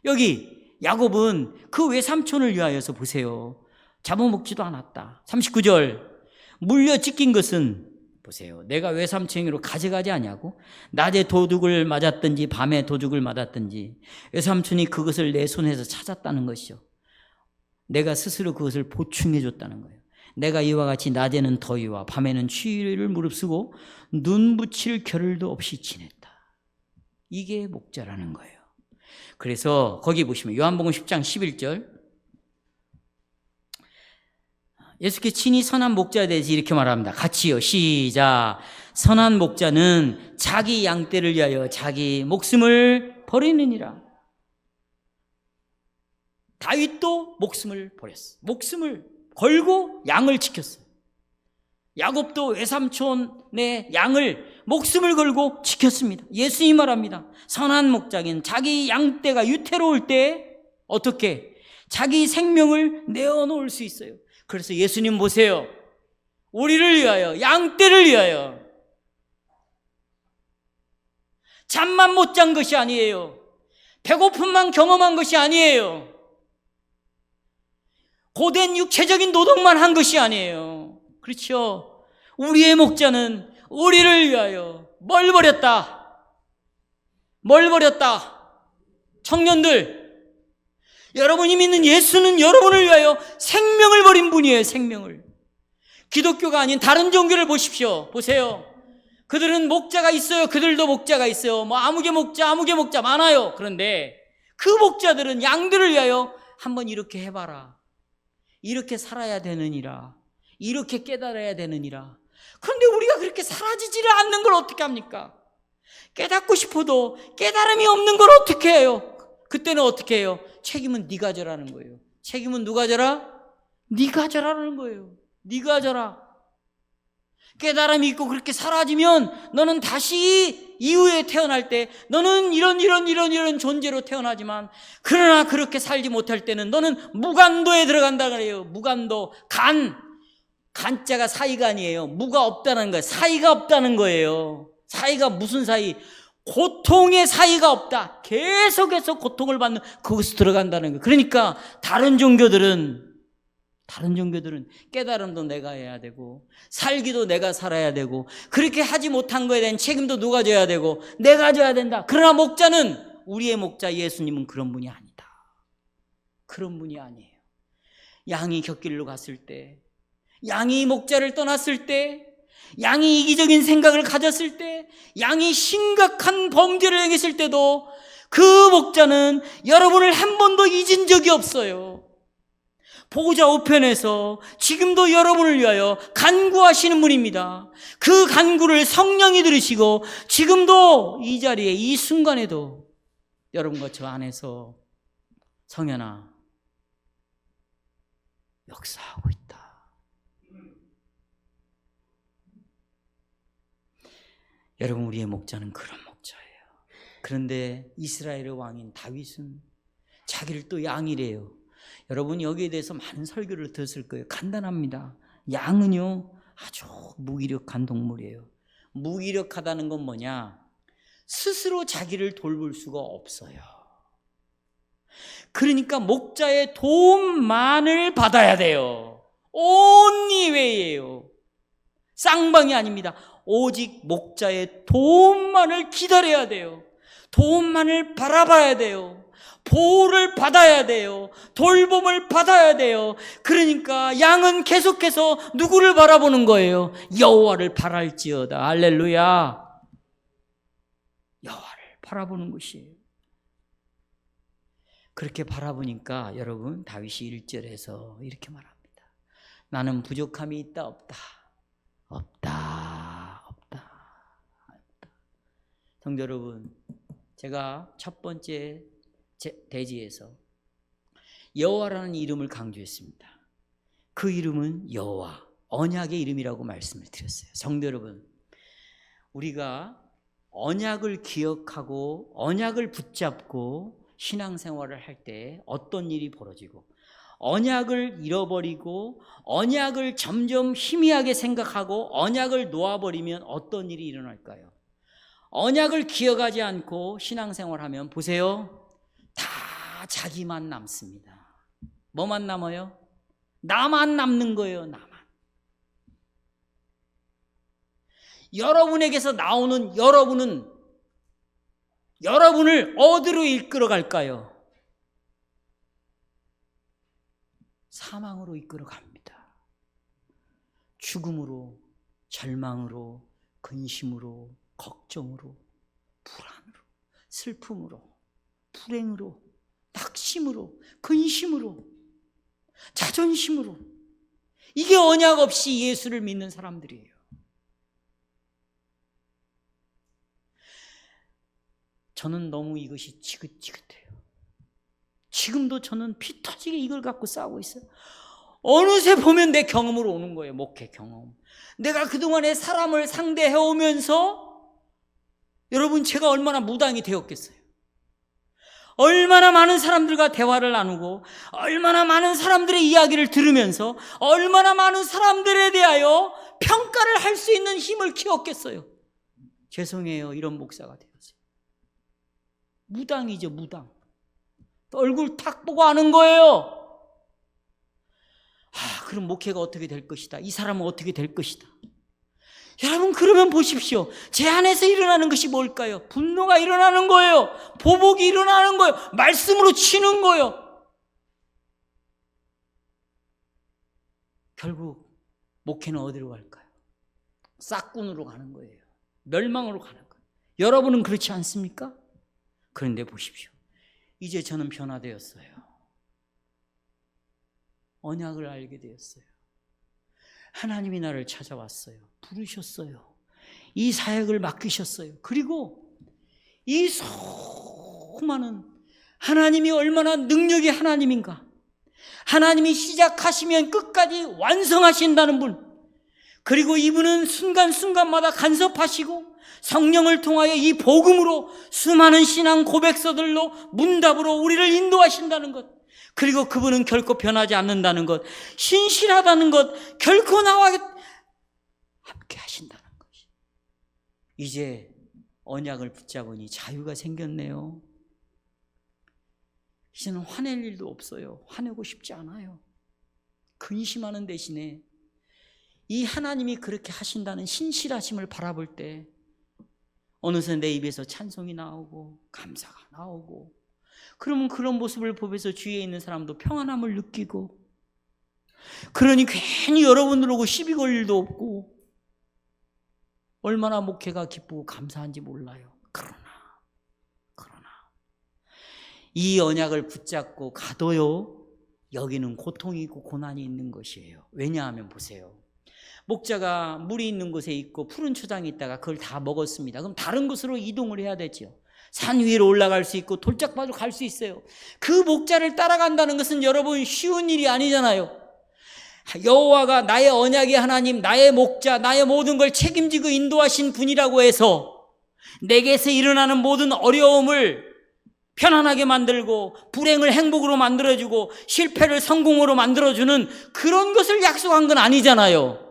여기 야곱은 그 외삼촌을 위하여서 보세요. 잡아먹지도 않았다. 39절, 물려 찢긴 것은 보세요. 내가 외삼촌으로 가져가지 아니하고 낮에 도둑을 맞았든지 밤에 도둑을 맞았든지 외삼촌이 그것을 내 손에서 찾았다는 것이죠. 내가 스스로 그것을 보충해 줬다는 거예요. 내가 이와 같이 낮에는 더위와 밤에는 추위를 무릅쓰고 눈 붙일 겨를도 없이 지냈다. 이게 목자라는 거예요. 그래서 거기 보시면 요한복음 10장 11절, 예수께서 친히 선한 목자에 대해서 이렇게 말합니다. 같이요. 시작. 선한 목자는 자기 양떼를 위하여 자기 목숨을 버리느니라. 다윗도 목숨을 버렸어. 목숨을 걸고 양을 지켰어요. 야곱도 외삼촌의 양을 목숨을 걸고 지켰습니다. 예수님이 말합니다. 선한 목자는 자기 양떼가 유태로울 때 어떻게 자기 생명을 내어놓을 수 있어요. 그래서 예수님 보세요. 우리를 위하여, 양떼를 위하여 잠만 못 잔 것이 아니에요. 배고픔만 경험한 것이 아니에요. 고된 육체적인 노동만 한 것이 아니에요. 그렇죠? 우리의 목자는 우리를 위하여 뭘 버렸다? 뭘 버렸다? 청년들, 여러분이 믿는 예수는 여러분을 위하여 생명을 버린 분이에요. 생명을. 기독교가 아닌 다른 종교를 보십시오. 보세요. 그들은 목자가 있어요. 그들도 목자가 있어요. 뭐 아무개 목자 많아요. 그런데 그 목자들은 양들을 위하여 한번 이렇게 해봐라. 이렇게 살아야 되느니라. 이렇게 깨달아야 되느니라. 그런데 우리가 그렇게 사라지지를 않는 걸 어떻게 합니까? 깨닫고 싶어도 깨달음이 없는 걸 어떻게 해요? 그때는 어떻게 해요? 책임은 네가 져라는 거예요. 책임은 누가 져라? 네가 져라는 거예요. 네가 져라. 깨달음이 있고 그렇게 사라지면 너는 다시 이후에 태어날 때 너는 이런 존재로 태어나지만, 그러나 그렇게 살지 못할 때는 너는 무간도에 들어간다 그래요. 무간도. 간자가 사이가 아니에요. 무가 없다는 거예요. 사이가 없다는 거예요. 사이가 무슨 사이? 고통의 사이가 없다. 계속해서 고통을 받는 그것에 들어간다는 거예요. 그러니까 다른 종교들은 깨달음도 내가 해야 되고 살기도 내가 살아야 되고 그렇게 하지 못한 거에 대한 책임도 누가 져야 되고 내가 져야 된다. 그러나 목자는, 우리의 목자 예수님은 그런 분이 아니다. 그런 분이 아니에요. 양이 곁길로 갔을 때, 양이 목자를 떠났을 때, 양이 이기적인 생각을 가졌을 때, 양이 심각한 범죄를 행했을 때도 그 목자는 여러분을 한 번도 잊은 적이 없어요. 보호자 우편에서 지금도 여러분을 위하여 간구하시는 분입니다. 그 간구를 성령이 들으시고 지금도 이 자리에 이 순간에도 여러분과 저 안에서 성현아 역사하고 있다. 여러분, 우리의 목자는 그런 목자예요. 그런데 이스라엘의 왕인 다윗은 자기를 또 양이래요. 여러분, 여기에 대해서 많은 설교를 들었을 거예요. 간단합니다. 양은요 아주 무기력한 동물이에요. 무기력하다는 건 뭐냐? 스스로 자기를 돌볼 수가 없어요. 그러니까 목자의 도움만을 받아야 돼요. only way예요. 쌍방이 아닙니다. 오직 목자의 도움만을 기다려야 돼요. 도움만을 바라봐야 돼요. 보호를 받아야 돼요. 돌봄을 받아야 돼요. 그러니까 양은 계속해서 누구를 바라보는 거예요? 여호와를 바랄지어다. 할렐루야. 여호와를 바라보는 것이에요. 그렇게 바라보니까 여러분, 다윗이 1절에서 이렇게 말합니다. 나는 부족함이 있다 없다. 없다. 없다. 없다. 성도 여러분, 제가 첫 번째 대지에서 여호와라는 이름을 강조했습니다. 그 이름은 여호와, 언약의 이름이라고 말씀을 드렸어요. 성도 여러분, 우리가 언약을 기억하고 언약을 붙잡고 신앙생활을 할 때 어떤 일이 벌어지고, 언약을 잃어버리고 언약을 점점 희미하게 생각하고 언약을 놓아버리면 어떤 일이 일어날까요? 언약을 기억하지 않고 신앙생활하면 보세요, 다 자기만 남습니다. 뭐만 남아요? 나만 남는 거예요. 나만. 여러분에게서 나오는 여러분은 여러분을 어디로 이끌어 갈까요? 사망으로 이끌어 갑니다. 죽음으로, 절망으로, 근심으로, 걱정으로, 불안으로, 슬픔으로, 불행으로, 낙심으로, 근심으로, 자존심으로. 이게 언약 없이 예수를 믿는 사람들이에요. 저는 너무 이것이 지긋지긋해요. 지금도 저는 피 터지게 이걸 갖고 싸우고 있어요. 어느새 보면 내 경험으로 오는 거예요. 목회 경험. 내가 그동안에 사람을 상대해 오면서 여러분, 제가 얼마나 무당이 되었겠어요. 얼마나 많은 사람들과 대화를 나누고, 얼마나 많은 사람들의 이야기를 들으면서, 얼마나 많은 사람들에 대하여 평가를 할 수 있는 힘을 키웠겠어요. 죄송해요, 이런 목사가 되었어요. 무당이죠, 무당. 얼굴 탁 보고 아는 거예요. 그럼 목회가 어떻게 될 것이다, 이 사람은 어떻게 될 것이다. 여러분, 그러면 보십시오. 제 안에서 일어나는 것이 뭘까요? 분노가 일어나는 거예요. 보복이 일어나는 거예요. 말씀으로 치는 거예요. 결국 목회는 어디로 갈까요? 싹군으로 가는 거예요. 멸망으로 가는 거예요. 여러분은 그렇지 않습니까? 그런데 보십시오, 이제 저는 변화되었어요. 언약을 알게 되었어요. 하나님이 나를 찾아왔어요. 부르셨어요. 이 사역을 맡기셨어요. 그리고 이 수많은, 하나님이 얼마나 능력의 하나님인가, 하나님이 시작하시면 끝까지 완성하신다는 분, 그리고 이분은 순간순간마다 간섭하시고 성령을 통하여 이 복음으로 수많은 신앙 고백서들로 문답으로 우리를 인도하신다는 것, 그리고 그분은 결코 변하지 않는다는 것, 신실하다는 것, 결코 나와 함께 하신다는 것이. 이제 언약을 붙잡으니 자유가 생겼네요. 이제는 화낼 일도 없어요. 화내고 싶지 않아요. 근심하는 대신에 이 하나님이 그렇게 하신다는 신실하심을 바라볼 때 어느새 내 입에서 찬송이 나오고 감사가 나오고, 그러면 그런 모습을 보면서 주위에 있는 사람도 평안함을 느끼고, 그러니 괜히 여러분들 오고 시비 걸 일도 없고, 얼마나 목회가 기쁘고 감사한지 몰라요. 그러나 이 언약을 붙잡고 가도요, 여기는 고통이고 고난이 있는 것이에요. 왜냐하면 보세요, 목자가 물이 있는 곳에 있고 푸른 초장이 있다가 그걸 다 먹었습니다. 그럼 다른 곳으로 이동을 해야 되죠. 산 위로 올라갈 수 있고 돌짝밭으로 갈 수 있어요. 그 목자를 따라간다는 것은 여러분 쉬운 일이 아니잖아요. 여호와가 나의 언약의 하나님, 나의 목자, 나의 모든 걸 책임지고 인도하신 분이라고 해서 내게서 일어나는 모든 어려움을 편안하게 만들고 불행을 행복으로 만들어주고 실패를 성공으로 만들어주는 그런 것을 약속한 건 아니잖아요.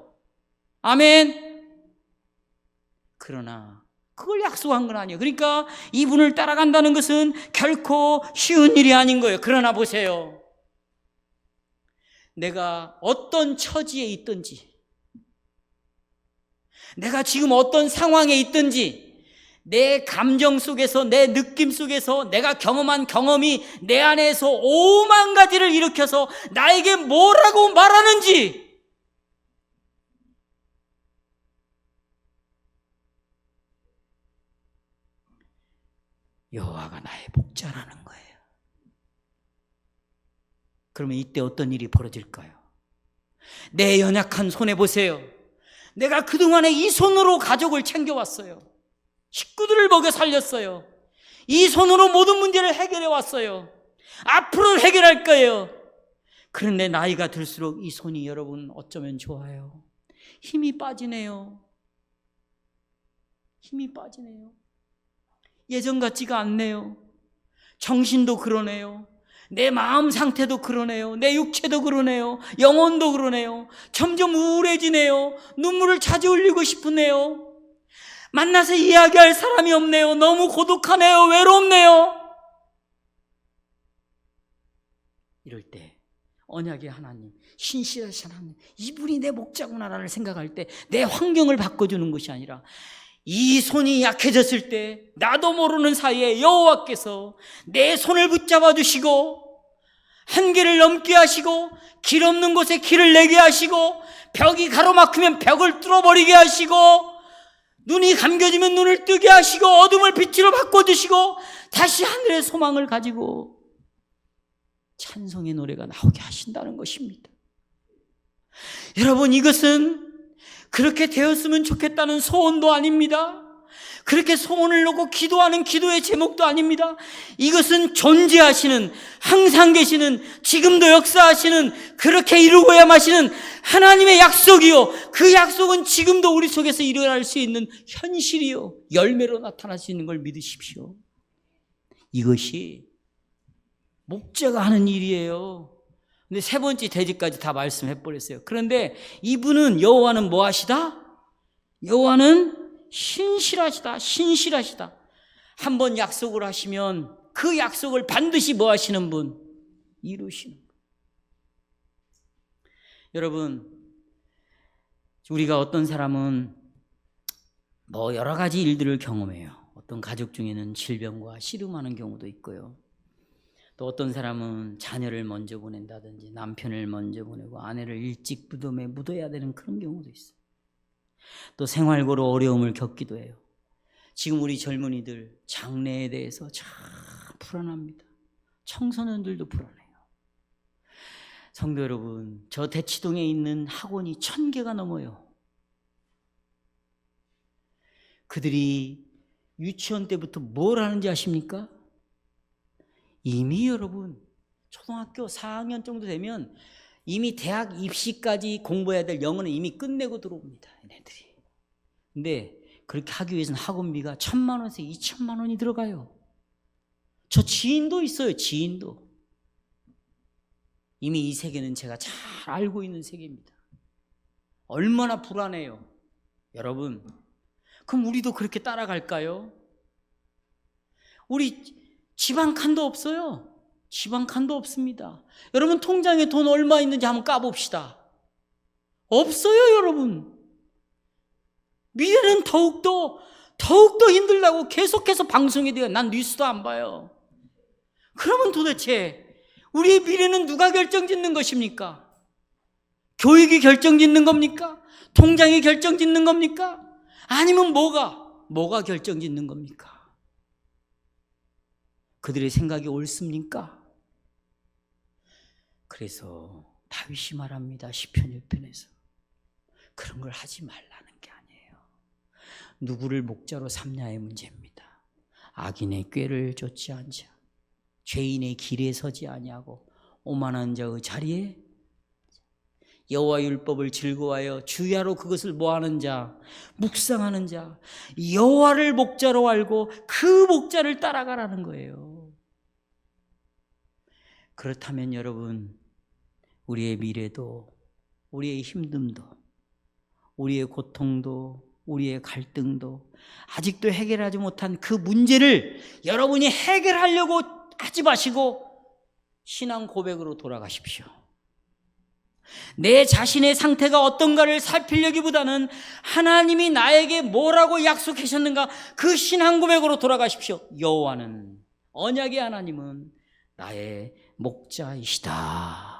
아멘. 그러나 그걸 약속한 건 아니에요. 그러니까 이분을 따라간다는 것은 결코 쉬운 일이 아닌 거예요. 그러나 보세요, 내가 어떤 처지에 있든지, 내가 지금 어떤 상황에 있든지, 내 감정 속에서, 내 느낌 속에서 내가 경험한 경험이 내 안에서 5만 가지를 일으켜서 나에게 뭐라고 말하는지, 여호와가 나의 목자라는 거예요. 그러면 이때 어떤 일이 벌어질까요? 내 연약한 손에 보세요. 내가 그동안에 이 손으로 가족을 챙겨왔어요. 식구들을 먹여 살렸어요. 이 손으로 모든 문제를 해결해 왔어요. 앞으로 해결할 거예요. 그런데 나이가 들수록 이 손이 여러분 어쩌면 좋아요. 힘이 빠지네요. 힘이 빠지네요. 예전 같지가 않네요. 정신도 그러네요. 내 마음 상태도 그러네요. 내 육체도 그러네요. 영혼도 그러네요. 점점 우울해지네요. 눈물을 자주 흘리고 싶으네요. 만나서 이야기할 사람이 없네요. 너무 고독하네요. 외롭네요. 이럴 때 언약의 하나님, 신실하신 하나님, 이분이 내 목자구나라를 생각할 때 내 환경을 바꿔주는 것이 아니라 이 손이 약해졌을 때 나도 모르는 사이에 여호와께서 내 손을 붙잡아 주시고 한계를 넘게 하시고 길 없는 곳에 길을 내게 하시고 벽이 가로막히면 벽을 뚫어버리게 하시고 눈이 감겨지면 눈을 뜨게 하시고 어둠을 빛으로 바꿔주시고 다시 하늘의 소망을 가지고 찬송의 노래가 나오게 하신다는 것입니다. 여러분, 이것은 그렇게 되었으면 좋겠다는 소원도 아닙니다. 그렇게 소원을 놓고 기도하는 기도의 제목도 아닙니다. 이것은 존재하시는, 항상 계시는, 지금도 역사하시는, 그렇게 이루고야 마시는 하나님의 약속이요, 그 약속은 지금도 우리 속에서 일어날 수 있는 현실이요, 열매로 나타날 수 있는 걸 믿으십시오. 이것이 목자가 하는 일이에요. 근데 세 번째 대지까지 다 말씀해버렸어요. 그런데 이분은, 여호와는 뭐 하시다? 여호와는 신실하시다. 신실하시다. 한번 약속을 하시면 그 약속을 반드시 뭐 하시는 분? 이루시는 분. 여러분, 우리가 어떤 사람은 뭐 여러 가지 일들을 경험해요. 어떤 가족 중에는 질병과 씨름하는 경우도 있고요. 또 어떤 사람은 자녀를 먼저 보낸다든지 남편을 먼저 보내고 아내를 일찍 무덤에 묻어야 되는 그런 경우도 있어요. 또 생활고로 어려움을 겪기도 해요. 지금 우리 젊은이들 장래에 대해서 참 불안합니다. 청소년들도 불안해요. 성도 여러분, 저 대치동에 있는 학원이 1000개가 넘어요. 그들이 유치원 때부터 뭘 하는지 아십니까? 이미 여러분 초등학교 4학년 정도 되면 이미 대학 입시까지 공부해야 될 영어는 이미 끝내고 들어옵니다. 얘네들이. 근데 그렇게 하기 위해서는 학원비가 1000만 원에서 2000만 원이 들어가요. 저 지인도 있어요. 지인도. 이미 이 세계는 제가 잘 알고 있는 세계입니다. 얼마나 불안해요. 여러분, 그럼 우리도 그렇게 따라갈까요? 우리 집 한 칸도 없어요. 집 한 칸도 없습니다. 여러분, 통장에 돈 얼마 있는지 한번 까봅시다. 없어요, 여러분. 미래는 더욱더 힘들다고 계속해서 방송이 돼요. 난 뉴스도 안 봐요. 그러면 도대체 우리의 미래는 누가 결정짓는 것입니까? 교육이 결정짓는 겁니까? 통장이 결정짓는 겁니까? 아니면 뭐가 결정짓는 겁니까? 그들의 생각이 옳습니까? 그래서 다윗이 말합니다. 시편 1편에서 그런 걸 하지 말라는 게 아니에요. 누구를 목자로 삼냐의 문제입니다. 악인의 꾀를 쫓지 않자, 죄인의 길에 서지 아니하고 오만한 자의 자리에 여호와 율법을 즐거워하여 주야로 그것을 뭐하는 자, 묵상하는 자, 여호와를 목자로 알고 그 목자를 따라가라는 거예요. 그렇다면 여러분, 우리의 미래도, 우리의 힘듦도, 우리의 고통도, 우리의 갈등도, 아직도 해결하지 못한 그 문제를 여러분이 해결하려고 하지 마시고 신앙 고백으로 돌아가십시오. 내 자신의 상태가 어떤가를 살피려기보다는 하나님이 나에게 뭐라고 약속하셨는가, 그 신앙 고백으로 돌아가십시오. 여호와는, 언약의 하나님은 나의 목자이시다.